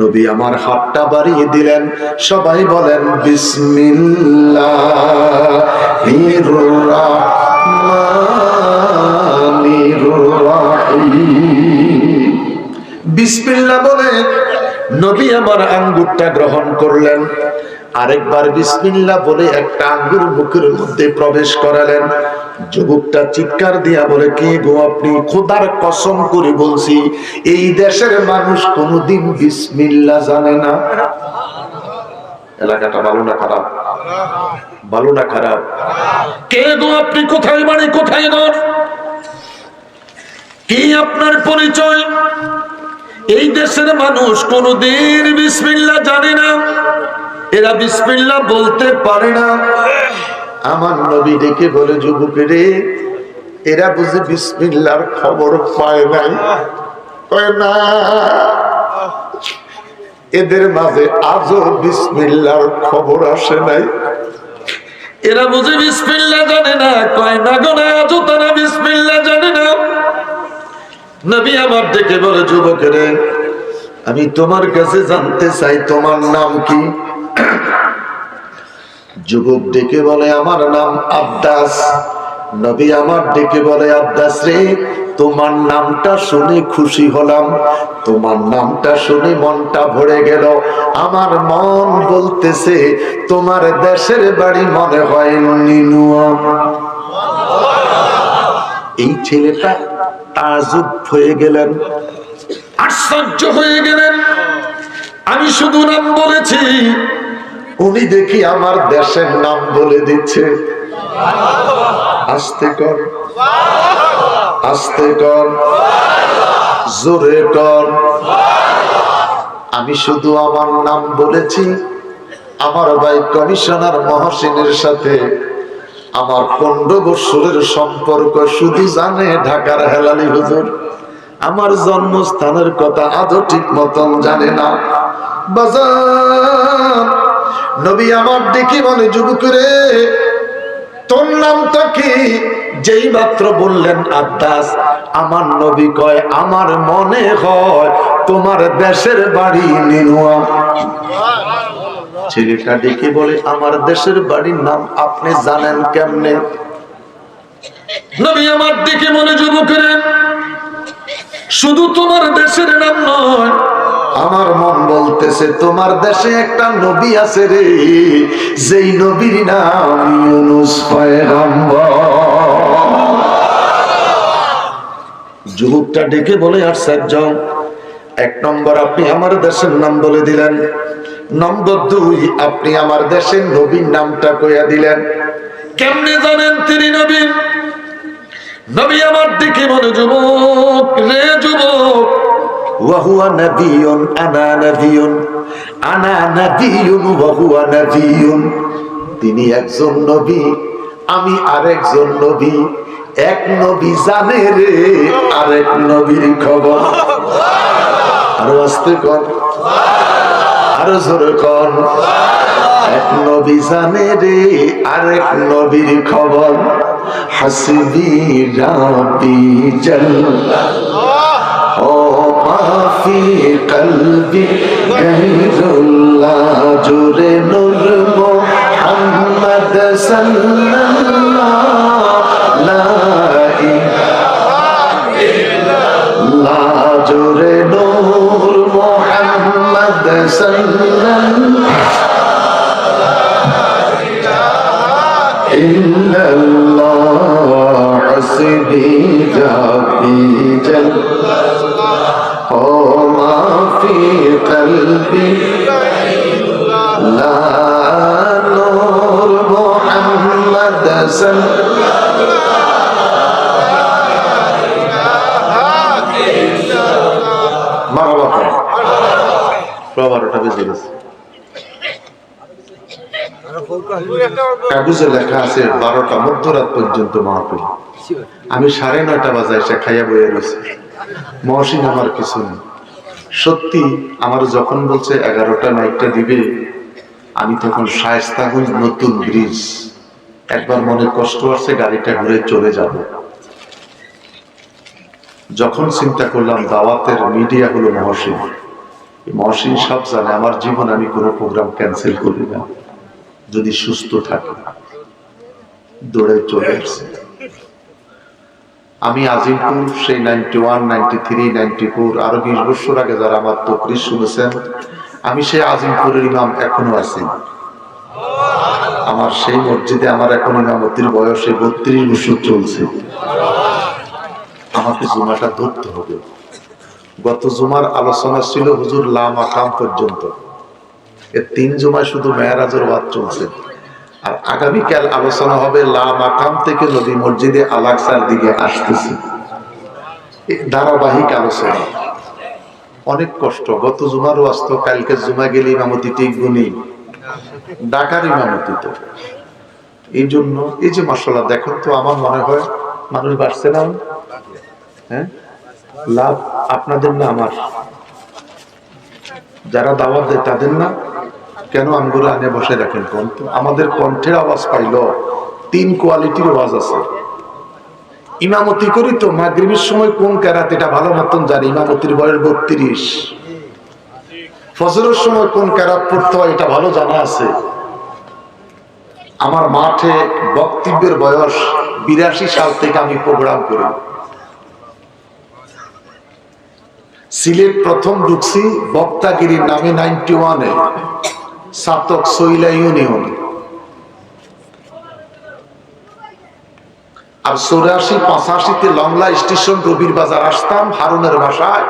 নবী আমার হাতটা বাড়িয়ে দিলেন। সবাই বলেন বিসমিল্লাহির রাহমানির রাহিম। বিসমিল্লাহ বলে নবী আমার আঙ্গুরটা গ্রহণ করলেন। আরেকবার বিসমিল্লাহ বলে একটা আঙ্গুর মুখের মধ্যে প্রবেশ করালেন। যুবকটা চিৎকার দিয়া বলে, কে গো আপনি? খোদার কসম করে বলছি এই দেশের মানুষ কোনোদিন বিসমিল্লাহ জানে না। এলাকাটা ভালো না খারাপ? ভালো না খারাপ? কে গো আপনি? কোথায় বাড়ি, কোথায় ঘর, কি আপনার পরিচয়? এই দেশের মানুষ কোনদিন বিসমিল্লাহ জানে না, এরা বিসমিল্লাহ বলতে পারে না। আমার নবী ডেকে বলে, যুবকের এরা বুঝি বিসমিল্লাহর খবর পায় নাই? না, এদের মাঝে আজও বিসমিল্লাহর খবর আসে নাই। এরা বুঝি বিসমিল্লাহ জানে না? কয় না গো না, আজও তারা বিসমিল্লাহ জানে না। নবী আমার ডেকে বলে, যুবকের আমি তোমার কাছে জানতে চাই তোমার নাম কি? যুবক ডেকে বলে, আমার নাম আব্বাস। নবী আমার ডেকে বলে, আব্বাস রে, তোমার নামটা শুনে খুশি হলাম, তোমার নামটা শুনে মনটা ভরে গেল। আমার মন বলতেছে তোমার দেশের বাড়ি মনে হয় নিনুয়া। এই ছেলেটা তাজ্জুব হয়ে গেলেন, আশ্চর্য হয়ে গেলেন। আমি শুধু নাম বলেছি, উনি দেখি আমার দেশের নাম বলে দিচ্ছে। আস্তে কর, আস্তে কর, জোরে কর। আমি শুধু আমার নাম বলেছি। আমার ভাই কমিশনার মহসিনের সাথে আমার 15 বছরের সম্পর্ক, শুধু জানে ঢাকার হেলালি হুজুর। আমার জন্মস্থানের কথা আজও ঠিক মতন জানে না। বাজার নবী আমার দেখি বলে, যুবকরে তোর নামটা কি? যেই মাত্র বললেন আব্বাস, আমার নবী কয়, আমার মনে হয় তোমার দেশের বাড়ি নিনুয়া। ছেলেটা ডেকে বলে, আমার দেশের বাড়ির নাম আপনি জানেন কেমনে? নবী আমার দিকে বলে, যুবকের শুধু তোমার দেশের নাম নয়, আমার মন বলতেছে তোমার দেশে একটা নবী আছে রে, যেই নবীর নাম ইউনূস পয়গম্বর। যুবকটা ডেকে বলে, আর সাজ্জাদ, 1 নম্বর আপনি আমার দেশের নাম বলে দিলেন, নম্বর 2 আপনি আমার দেশের নবীর নামটা কইয়া দিলেন। কেমনে জানেন তিনি নবী? নবী আমার দিকে বলে, যুবক রে যুবক, ওয়াহুয়া নবিয়ুন আনা নবিয়ুন, আনা নবিয়ুন ওয়াহুয়া নবিয়ুন। তিনি একজন নবী, আমি আরেকজন নবী। এক নবী জানে রে আরেক নবীর খবর। আরো আস্তে কর, আরো জোরে কর। এক নবী জানে রে আরেক নবীর খবর। হাসবি রাব্বি জাল্লাল্লাহু ও মা ফি কলবি গায়রুল্লাহ জুরে নূর মুহাম্মদ সাল্লাল্লাহু লা ইলাহা ইল্লাল্লাহ জুরে নূর মুহাম্মদ সাল্লাল্লাহু ইল্লাল্লাহ হাসবি জাবি জাল্লাল্লাহ ও মা ফি কলবি লা নূর মুহাম্মদ সাল্লাল্লাহু মারহাবা প্রবারটা বেজে গেছে কাগজে লেখা আছে 12টা মধ্যরাত পর্যন্ত মাহফিল। আমি 9:30 বাজে এসে খাইয়া বইয়া রয়েছি, মহসিন আমার কিছু নেই। সত্যি আমার যখন বলছে 11টা নাইটটা দিবে, আমি তখন শায়েস্তাগঞ্জ নতুন ব্রিজ, একবার মনে কষ্ট আছে গাড়িটা ঘুরে চলে যাব। যখন চিন্তা করলাম দাওয়াতের মিডিয়া হলো মহসিন, মহসিন সব জানে আমার জীবন, আমি কোনো প্রোগ্রাম ক্যান্সেল করি না যদি সুস্থ থাকে। দৌড়ে চলে আসছে। আমি আজিমপুর সেই 91, 93, 94 আরো 20 বছর আগে যারা আমার তকরির শুনেছেন, আমি সেই আজিমপুরের ইমাম এখনো আছি। আমার সেই মসজিদে আমার এখন ইমামতির বয়সে 32 বছর চলছে। আমাকে জুমাটা ধরতে হবে। গত জুমার আলোচনা ছিল হুজুর লা মাকাম পর্যন্ত, এর 3 জুমায় শুধু মেরাজের ওয়াজ চলছে। আর আগামীকাল আলোচনা হবে লা মাকাম থেকে নবী মসজিদে আল আকসার দিকে আসতেছে। ধারাবাহিক আলোচনা, অনেক কষ্ট। গত জুমার ওয়াজ তো, কালকে জুমা গেলে ইমামতি টিকবো নেই, ঢাকার ইমামতি তো। এই জন্য এই যে মাশাআল্লাহ দেখুন তো, আমার মনে হয় মানুষ বাড়ছে না। হ্যাঁ, লাভ আপনাদের না আমার, যারা দাওয়াত দেয় তাদের না। কেন আমগুলো আনে বসে রাখেন কণ্ঠ? আমাদের কণ্ঠের আওয়াজ পাইল 3 কোয়ালিটির আওয়াজ আছে। ইমামতি করি তো, মাগরিবের সময় কোন কেরাত এটা ভালো মতন জানি, ইমামতির বয়স 32। ফজরের সময় কোন কেরাত পড়তে হয় এটা ভালো জানা আছে। আমার মাঠে বক্তব্যের বয়স 82 সাল থেকে আমি প্রোগ্রাম করি। সিলেট প্রথম ঢুকছি বক্তাগিরির নামে 91-এ, সাতক সইলা ইউনিয়ন। আর 84-85-তে লংলা স্টেশন রবির বাজার আসতাম, হারুনের বাসায়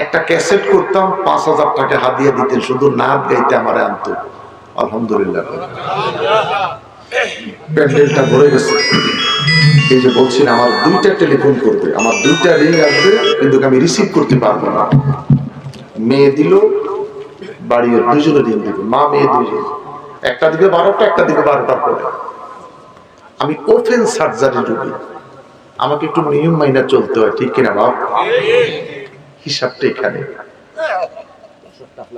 একটা ক্যাসেট করতাম, 5000 টাকা হাদিয়া দিতেন, শুধু নাচ গাইতে আমার আনতো। আলহামদুলিল্লাহ প্যান্ডেলটা ভরে গেছে। এই যে বলছি না, আমার 2টা টেলিফোন করবে, আমার 2টা রিং আসবে, কিন্তু আমি রিসিভ করতে পারবো না। মেয়ে দিল বাড়ি, 2জনে রিং দিবে, মা মেয়ে 2জন, একটা দিবে 12টা, একটা দিবে 12টার পরে। আমি ওপেন সার্জারি রোগী, আমাকে একটু নিয়ম মাইনা চলতে হয়, ঠিক কিনা বাপ? হিসাবটা এখানে।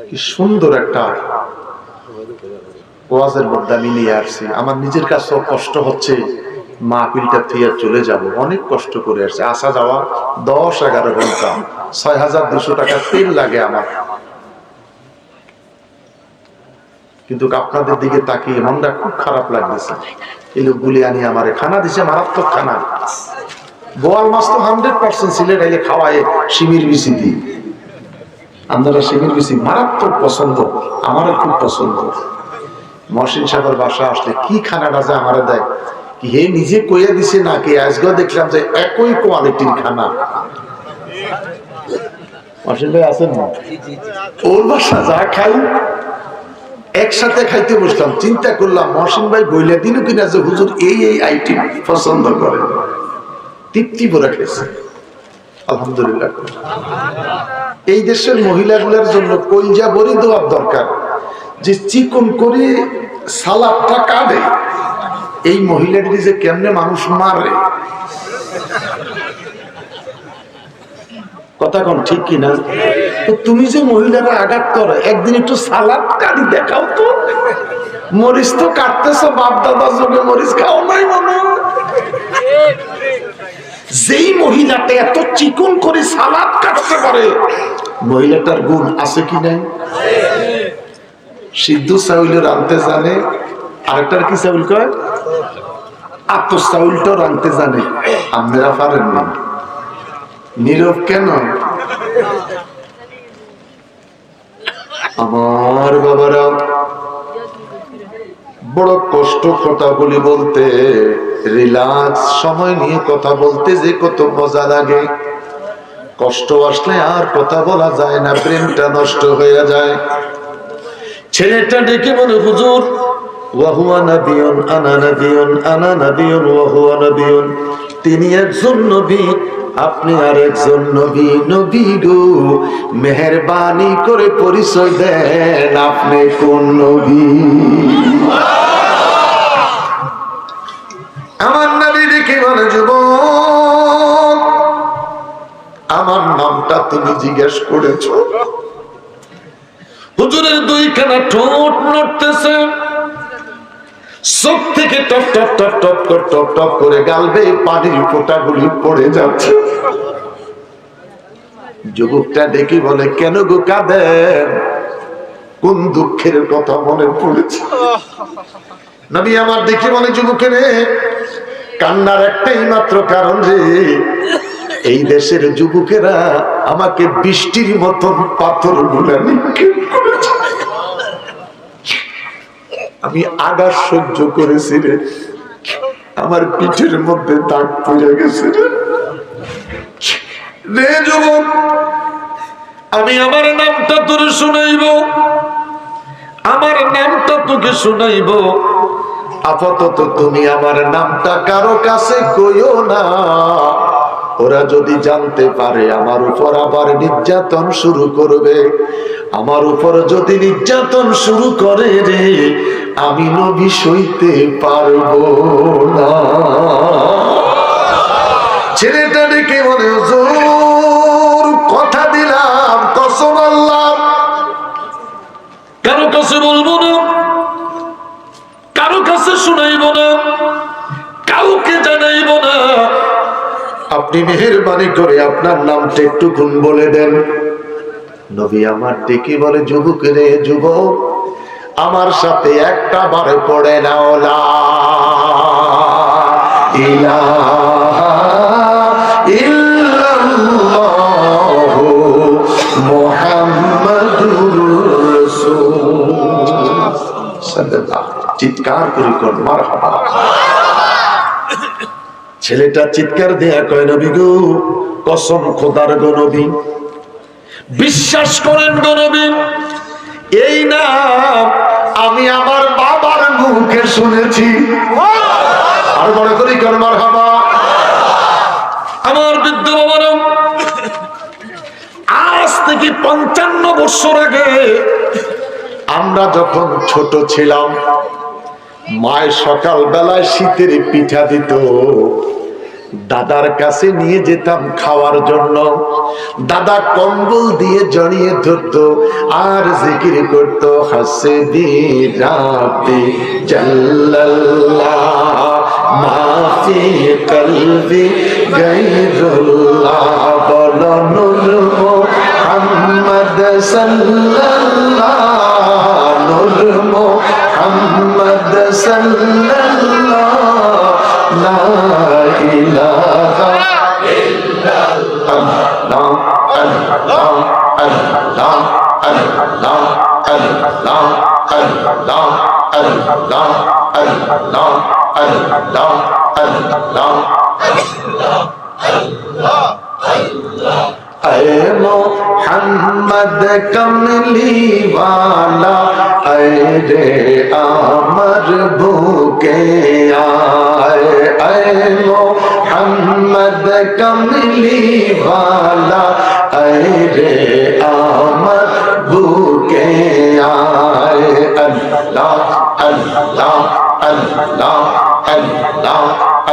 কি সুন্দর একটা ওয়াজের মধ্যে আমি নিয়ে আসছি। আমার নিজের কাছেও কষ্ট হচ্ছে, মাহফিলটা থেকে চলে যাব, অনেক কষ্ট করে আসছে। আসা যাওয়া 10-11 ঘন্টা, 6200 টাকা তেল লাগে আমার। কিন্তু আপনাদের দিকে তাকিয়ে মনটা খুব খারাপ লাগতেছে। এই লোকগুলি আনি আমারে খানা দিছে, মারাত্মক খানা। বোয়াল মাছ তো 100% সিলেট আইলে খাওয়ায় শিমির বিচি দিই। আপনারা শিমির বিচি মারাত্মক পছন্দ, আমারও খুব পছন্দ। মহসিন সাহেবের বাসা আসলে কি খানাটা যে আমারে দেয়, কি হে নিজে কইয়া দিছে নাকি আজকেও দেখলাম যে একই কোয়ালিটির খানা। মহসিন ভাই আছেন না? ওর বাসা যা খাই একসাথে খাইতে বসলাম, চিন্তা করলাম মহসিন ভাই বইলে দিল কিনা যে হুজুর এই এই আইটেম পছন্দ করে। তৃপ্তি ভরে খেয়েছে আলহামদুলিল্লাহ। এই দেশের মহিলাগুলোর জন্য কলজা বড়ি দেওয়ার দরকার, যে চিকন করে সালাদটা কাটে। এই মহিলাটি যে কেমনে মানুষ মারে, কথা কোন ঠিক কিনা? তো তুমি যে মহিলারা আঘাত করো, একদিন একটু সালাদ কাটি দেখাও তো। মরিচ তো কাটতেছো, বাপ দাদা যুগে মরিচ খাও নাই মনে। যেই মহিলাটা এত চিকন করে সালাদ কাটতে পারে, মহিলাটার গুণ আছে কি নাই? সিদ্ধ চাউল রাঁধতে জানে, আরেকটার কি চাউল কয়, আতর চাউলটাও রাঁধতে জানে। আপনারা পারেন না, নীরব কেন? আমার বাবারা, বড় কষ্ট কথা বলি বলতে, রিল্যাক্স সময় নিয়ে কথা বলতে যে কত মজা লাগে। কষ্ট আসলে আর কথা বলা যায় না, প্রেমটা নষ্ট হয়ে যায়। ছেলেটা ডেকে বলে, হুজুর ওয়াহুয়া নাবিয়ুন আনা নাবিয়ুন আনা নাবিয়ুন ওয়াহুয়া নাবিয়ুন, তিনি একজন নবী, আপনি আর একজন নবী। নবী গো, মেহেরবানি করে পরিচয় দেন, আপনি কোন নবী? আমার নবী ডেকে বলে, যুবক, আমার নামটা তুমি জিজ্ঞেস করেছো? হুজুরের দুইখানা ঠোঁট নড়তেছে, চোখ থেকে top top top top top top top করে গালবে পানির ফোঁটাগুলি পড়ে যাচ্ছে। যুবকটা ডেকে বলে, কেন গো কাঁদেন? কোন দুঃখের কথা মনে পড়েছে? নবী আমার দেখে বলে, যুবকের কান্নার একটাই মাত্র কারণ যে এই দেশের যুবকেরা আমাকে বৃষ্টির মতন পাথর গুলা নিক্ষেপ করেছে। আমি আঘাত সহ্য করেছি রে, আমার পিঠের মধ্যে দাগ পড়ে গেছে রে যুবক, আমি আমার নামটা তোর শুনাইব, আমার নামটা তোকে শুনাইব। আপাতত তুমি আমার নামটা কারো কাছে কইও না, ওরা যদি জানতে পারে আমার উপর আবার নির্যাতন শুরু করবে। আমার উপর যদি নির্যাতন শুরু করে রে, আমি নবী সইতে পারবো না। ছেলেটা ডেকে বলে, হুজুর কথা দিলাম, কসম আল্লাহ, কারো কাছে বলবো না, কারো কাছে শুনাইব না, কাউকে জানাইব না। আপনি মেহেরবানি করে আপনার নামটা একটু গুণ বলে দেন। নবী আমার ডেকে বলে, যুবক রে যুবক, আমার সাথে একটা বারে পড়ে নাও লা ইলাহা ইল্লাল্লাহু মুহাম্মাদুর রাসূলুল্লাহ সাল্লাল্লাহু। চিৎকার করে কোন মারহাবা। ছেলেটা চিৎকার দেয়া কয়, নবী গো, কসম খোদার গো নবী, বিশ্বাস করেন গো নবী, এই নাম আমি আমার বাবার মুখে শুনেছি। আর বড় করে কোন মারহাবা। আমার বৃদ্ধ বাবার আজ থেকে 55 বছর আগে আমরা যখন ছোট ছিলাম, মায়ের সকাল বেলায় শীতের পিঠা দিত, দাদার কাছে নিয়ে যেতাম খাওয়ার জন্য। দাদা কম্বল দিয়ে জড়িয়ে ধরতো আর জিকির করতো, হাসবি রাব্বি জাল্লাল্লাহ মাফি কলবি গায়রুল্লাহ, বলো নূর মুহাম্মদ সাল্লাল্লাহ, নূর মুহাম্মদ সাল্লাল্লাহ, লা ইলাহা ইল্লাল্লাহ, আল্লাহ আল্লাহ আল্লাহ আল্লাহ আল্লাহ আল্লাহ আল্লাহ আল্লাহ আল্লাহ আল্লাহ আল্লাহ। ऐ मोहम्मद कमली वाला, ऐ रे आमर भूखे आए, ऐ मोहम्मद कमली वाला, ऐ रे आमर भूखे आए। अल्लाह अल्लाह अल्लाह अल्लाह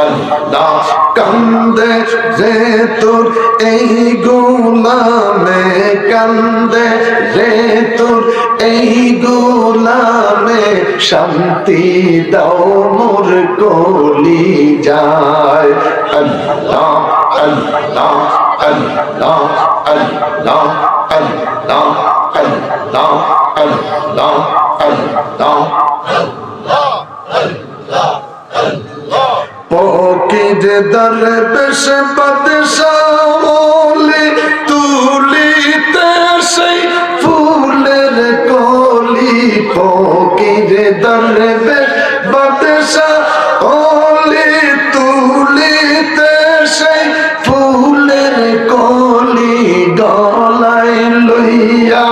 अल्लाह। कंदे रे তোর এই গোলামে, কান্দে রে তোর এই গোলামে, শান্তি দাও মোর কলি যায়। আল্লাহ আল্লাহ আল্লাহ আল্লাহ আল্লাহ আল্লাহ আল্লাহ আল্লাহ ফকির দরবেশ বাদশাহ ওলি তুলিতে সেই ফুলের কলি ফকির দরবেশ বাদশাহ ওলি তুলিতে সেই ফুলের কলি গলায় লইয়া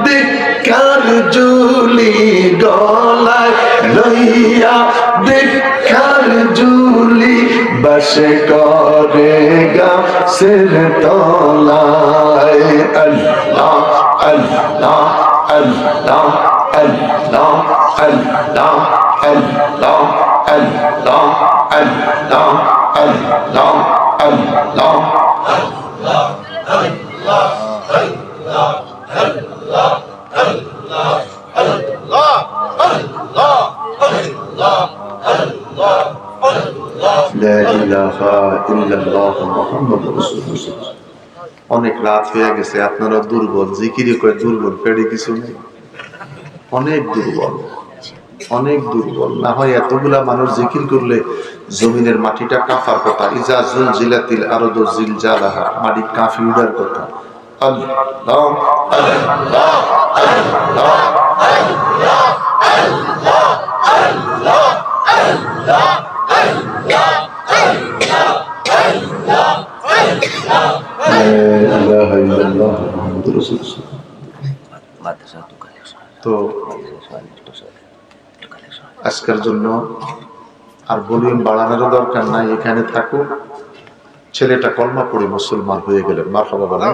ভিক্ষার ঝুলি গলায় লইয়া ভিক্ষার ঝুলি বস করে গাছের তলায় আল্লাহ আল্লাহ আল্লাহ আল্লাহ আল্লাহ আল্লাহ আল্লাহ আল্লাহ আল্লাহ আল্লাহ অনেক রাত হয়ে গেছে, আপনারা দুর্বল, জিকিরে কয় দুর্বল, পেড়ে কিছু নেই, অনেক দুর্বল, অনেক দুর্বল। না হয় এতগুলা মানুষ জিকির করলে জমিনের মাটিটা কাঁপার কথা, ইজা জুলজিলাতিল আরদু জিলজালাহা, মাটি কাঁপি উঠার কথা। আল্লাহ আল্লাহ আল্লাহ আল্লাহ আল্লাহ আল্লাহ আল্লাহ তো আজকের জন্য আর ভলিউম বাড়ানোর দরকার নাই, এখানে থাকুক। ছেলেটা কলমা পড়ে মুসলমান হয়ে গেলেন, মারহাবা বলেন।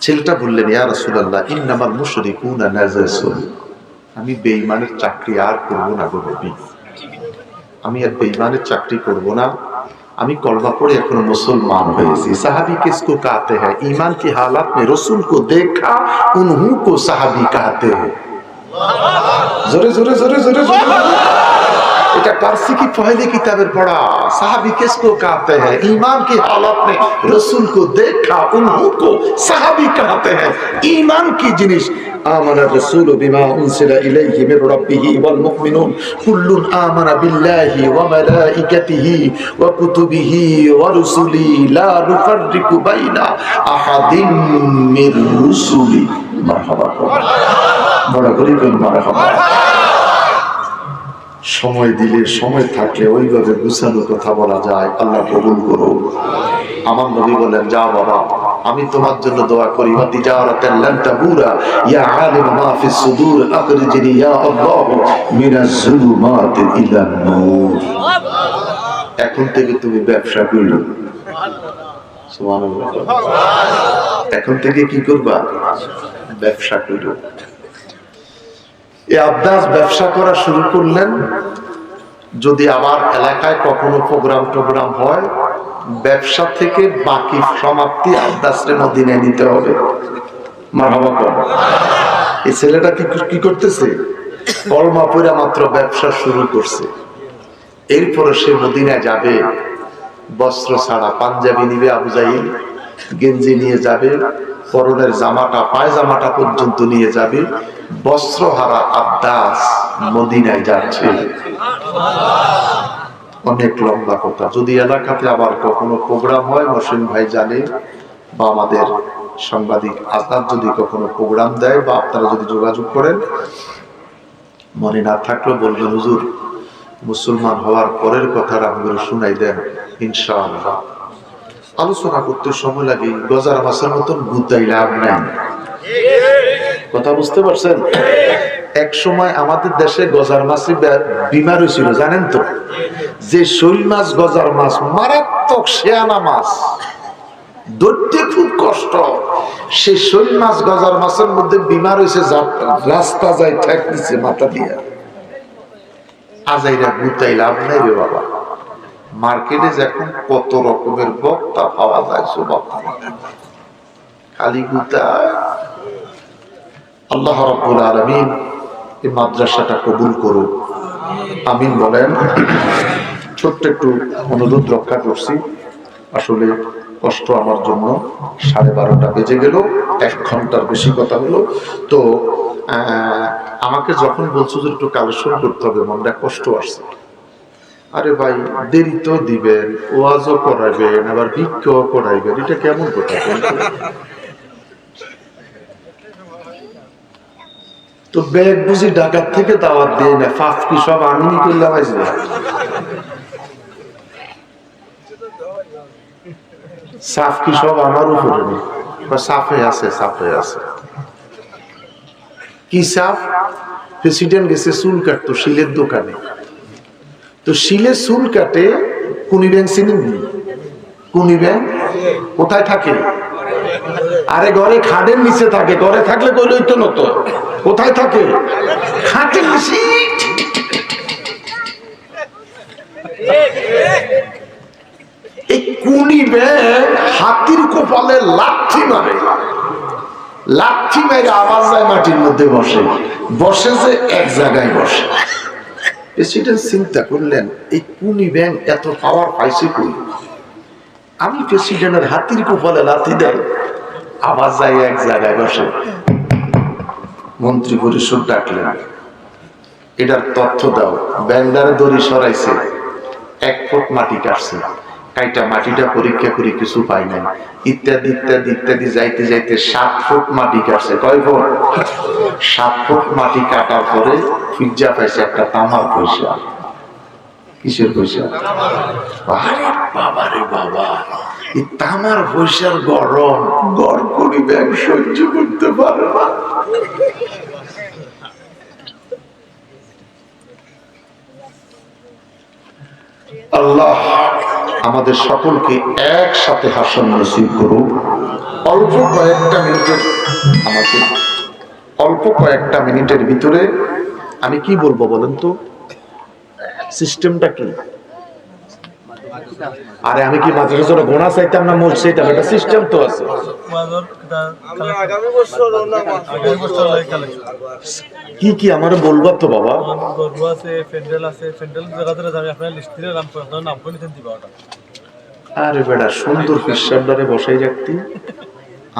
ছেলেটা বললেন, ইয়া রাসূলুল্লাহ ইন্নামাল মুশরিকুনা নাজাসুন, আমি বেঈমানের চাকরি আর করব না গো নবী, আমি আর বেঈমানের চাকরি করব না, আমি कलमा पढ़े এখন मुसलमान হয়েছি। साहबी किसको कहते हैं? ईमान की हालत में रसूल को देखा उन्हीं को साहबी कहते हैं। जोरे जोरे जोरे जोरे এটা পারসি की पहले किताबें पढ़ा। साहबी किसको कहते हैं? ईमान की हालत में रसूल को देखा उन्हीं को साहबी कहते हैं। ईमान की जिनिस آمن الرسول بما أنزل إليه من ربه والمؤمنون كل آمن بالله وملائكته وكتبه ورسله لا نفرق بين أحد من رسله مرحبا مرحبا সময় দিলে সময় থাকলে ওইভাবে গুছানো কথা বলা যায়। আল্লাহ কবুল করো। আমার নবী বলেন, যা বাবা আমি তোমার জন্য দোয়া করি, তিজারাতান লান তাবুরা ইয়া আলিম মা ফিস সুদুর আখরিজনি ইয়া আল্লাহ মিনাজ যুলুমাত ইলা নূর। এখন থেকে তুমি ব্যবসা করো, সুবহানাল্লাহ। এখন থেকে কি করবা? ব্যবসা করো। এই আব্বাস ব্যবসা করা শুরু করলেন। যদি আমার এলাকায় কখনো প্রোগ্রাম হয়, ব্যবসা থেকে বাকি সমাপ্তি আব্বাসের মদিনায় নিতে হবে। মারহাবা কর। এই ছেলেটা কি করতেছে? কলমা পড়া মাত্র ব্যবসা শুরু করছে। এরপরে সে মদিনায় যাবে, বস্ত্র ছাড়া, পাঞ্জাবি নিবে আবু জাহিল, গেঞ্জি নিয়ে যাবে, পরনের জামাটা পায়জামাটা পর্যন্ত নিয়ে যাবে। বস্ত্রহারা আব্বাস মদিনায় যাচ্ছে। অনেক লম্বা কথা। যদি এলাকাতে আবার কখনো প্রোগ্রাম হয়, মহসিন ভাই জানে, বা আমাদের সাংবাদিক আজাদ যদি কখনো প্রোগ্রাম দেয়, বা আপনারা যদি যোগাযোগ করেন, মনে না থাকলেও বলবেন, হুজুর মুসলমান হওয়ার পরের কথাটা আমাদের শুনাই দেন, ইনশাআল্লাহ। আলোচনা করতে সময় লাগে, গজার মাছের মতন গুতাই লাভ নাই। কথা বুঝতে পারছেন? এক সময় আমাদের দেশে গজার মাছের বিমার হয়েছিল, জানেন তো? যে শৈল মাছ, গজার মাছ মারাত্মক শেয়ানা মাছ, ধরতে খুব কষ্ট। সে শৈল মাছ গজার মাছের মধ্যে বিমার হয়েছে, রাস্তা যায় ঠেক দিচ্ছে মাথা দিয়া। আজাইরা গুতাই লাভ নাই রে বাবা। মার্কেটে যখন কত রকমের বক্তা পাওয়া যায়, খালি গুতা। আল্লাহ রাব্বুল আলামিন এই মাদ্রাসাটা কবুল করুন, আমিন বলেন। ছোট্ট একটু অনুরোধ রক্ষা করছি। আসলে কষ্ট আমার জন্য। 12:30 বেজে গেল, 1 ঘন্টার বেশি কথা হলো। তো আমাকে যখন বলছো যে একটু কালেকশন করতে হবে, মনটা কষ্ট আসছে। আরে ভাই, দেরি তো দিবেন, ওয়াজও করাইবেন, আবার ভিক্ষাও করাইবেন, এটা কেমন কথা? তো ব্যাগ বুঝি ঢাকার থেকে দাওয়াত দিয়ে না, ফাফ কি সব আমি করলাম? সাফ কি সব আমার উপরে নেই? সাফে আছে, সাফে আছে। কি সাফ? প্রেসিডেন্ট গেছে চুল কাটতো শিলের দোকানে। তো শিলে চুল কাটে কুনি ব্যাংক চিনি? কুনি ব্যাংক কোথায় থাকে? আরে ঘরে খাটের নিচে থাকে। ঘরে থাকলে কইলে হইতো না তো। কোথায় থাকে? খাটের নিচে। এই কুনি ব্যাংক হাতির কপালে লাথি মারে, লাথি মেরে আওয়াজ যায় মাটির মধ্যে বসে। বসে যে এক জায়গায় বসে। প্রেসিডেন্ট চিন্তা করলেন, এই কুনি ব্যাংক এত পাওয়ার পাইছে কই? আমি প্রেসিডেন্টের হাতির কপালে লাথি দেয়, আওয়াজ যায় এক জায়গায় বসে। মন্ত্রী পরিষদ ডাকলেন, এটার তথ্য দাও। ব্যাংকারে দড়ি সরাইছে, 1 ফুট মাটি কাটছে, কাইটা মাটিটা পরীক্ষা করি কিছু পাই নাই, ইত্যাদি ইত্যাদি ইত্যাদি যাইতে যাইতে 7 ফুট মাটি কাটছে। কয় ফুট? 7 ফুট মাটি কাটার পরে ফিজ্জা পাইছে একটা তামার পয়সা। কিসের পয়সা? আরে বাবা রে বাবা, এই তামার পয়সার গরম গড় করি ব্যাংক সহ্য করতে পারে না। আল্লাহ আমাদের সকলকে একসাথে হাসন নসিব করুক। অল্প কয়েকটা মিনিটের ভিতরে আমি কি বলবো বলেন তো? সিস্টেমটা কি? আরে আমি কি মাদ্রাসার জন্য গোনা চাইতাম না মোট চাইতাম? একটা সিস্টেম তো আছে। কি কি আমার বলবো তো বাবা? আরে বেটা, সুন্দর পিসাবদারে বসাই রাখতি,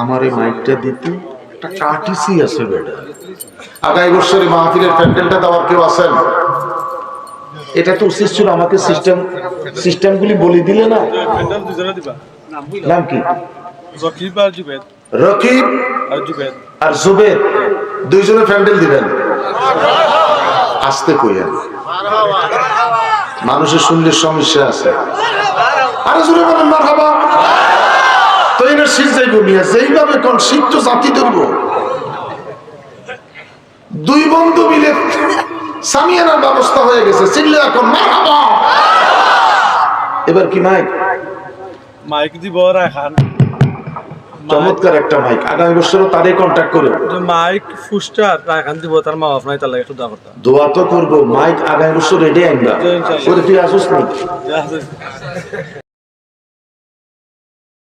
আমার এই মাইকটা দিতি, একটা কাটিসি আছে বেটা। আগামী বছরের মাহফিলের প্যান্ডেলটা দেওয়ার কেউ আছেন? এটা তো উচিত ছিল আমাকে সিস্টেমগুলি বলে দিলে না। নাম কি? রকিব আর জুবেদ, দুইজনে প্যান্ডেল দিবেন। আসতে কইেন, মানুষের শুনলে সমস্যা আছে। আরে জুড়ে বলেন মারহাবা। তো এবার শীত যাইব নিয়ে যেইভাবে কোন শীত তো জাতি ধরব। দুই বন্ধু মিলে সামিয়ানার ব্যবস্থা হয়ে গেছে, চিল্লে এখন মারহাবা। এবার কি মাইক? মাইক দিব রাখান। চমৎকার একটা মাইক, আগামী বছরও তারই কন্ট্যাক্ট করো। মাইক ফুস্টার রাখান দিব, তার মা বাপ নাই, তার লাগে একটু দোয়া করতে। দোয়া তো করবো, মাইক আগামী বছর রেডি আনবা। তুই আসিস না?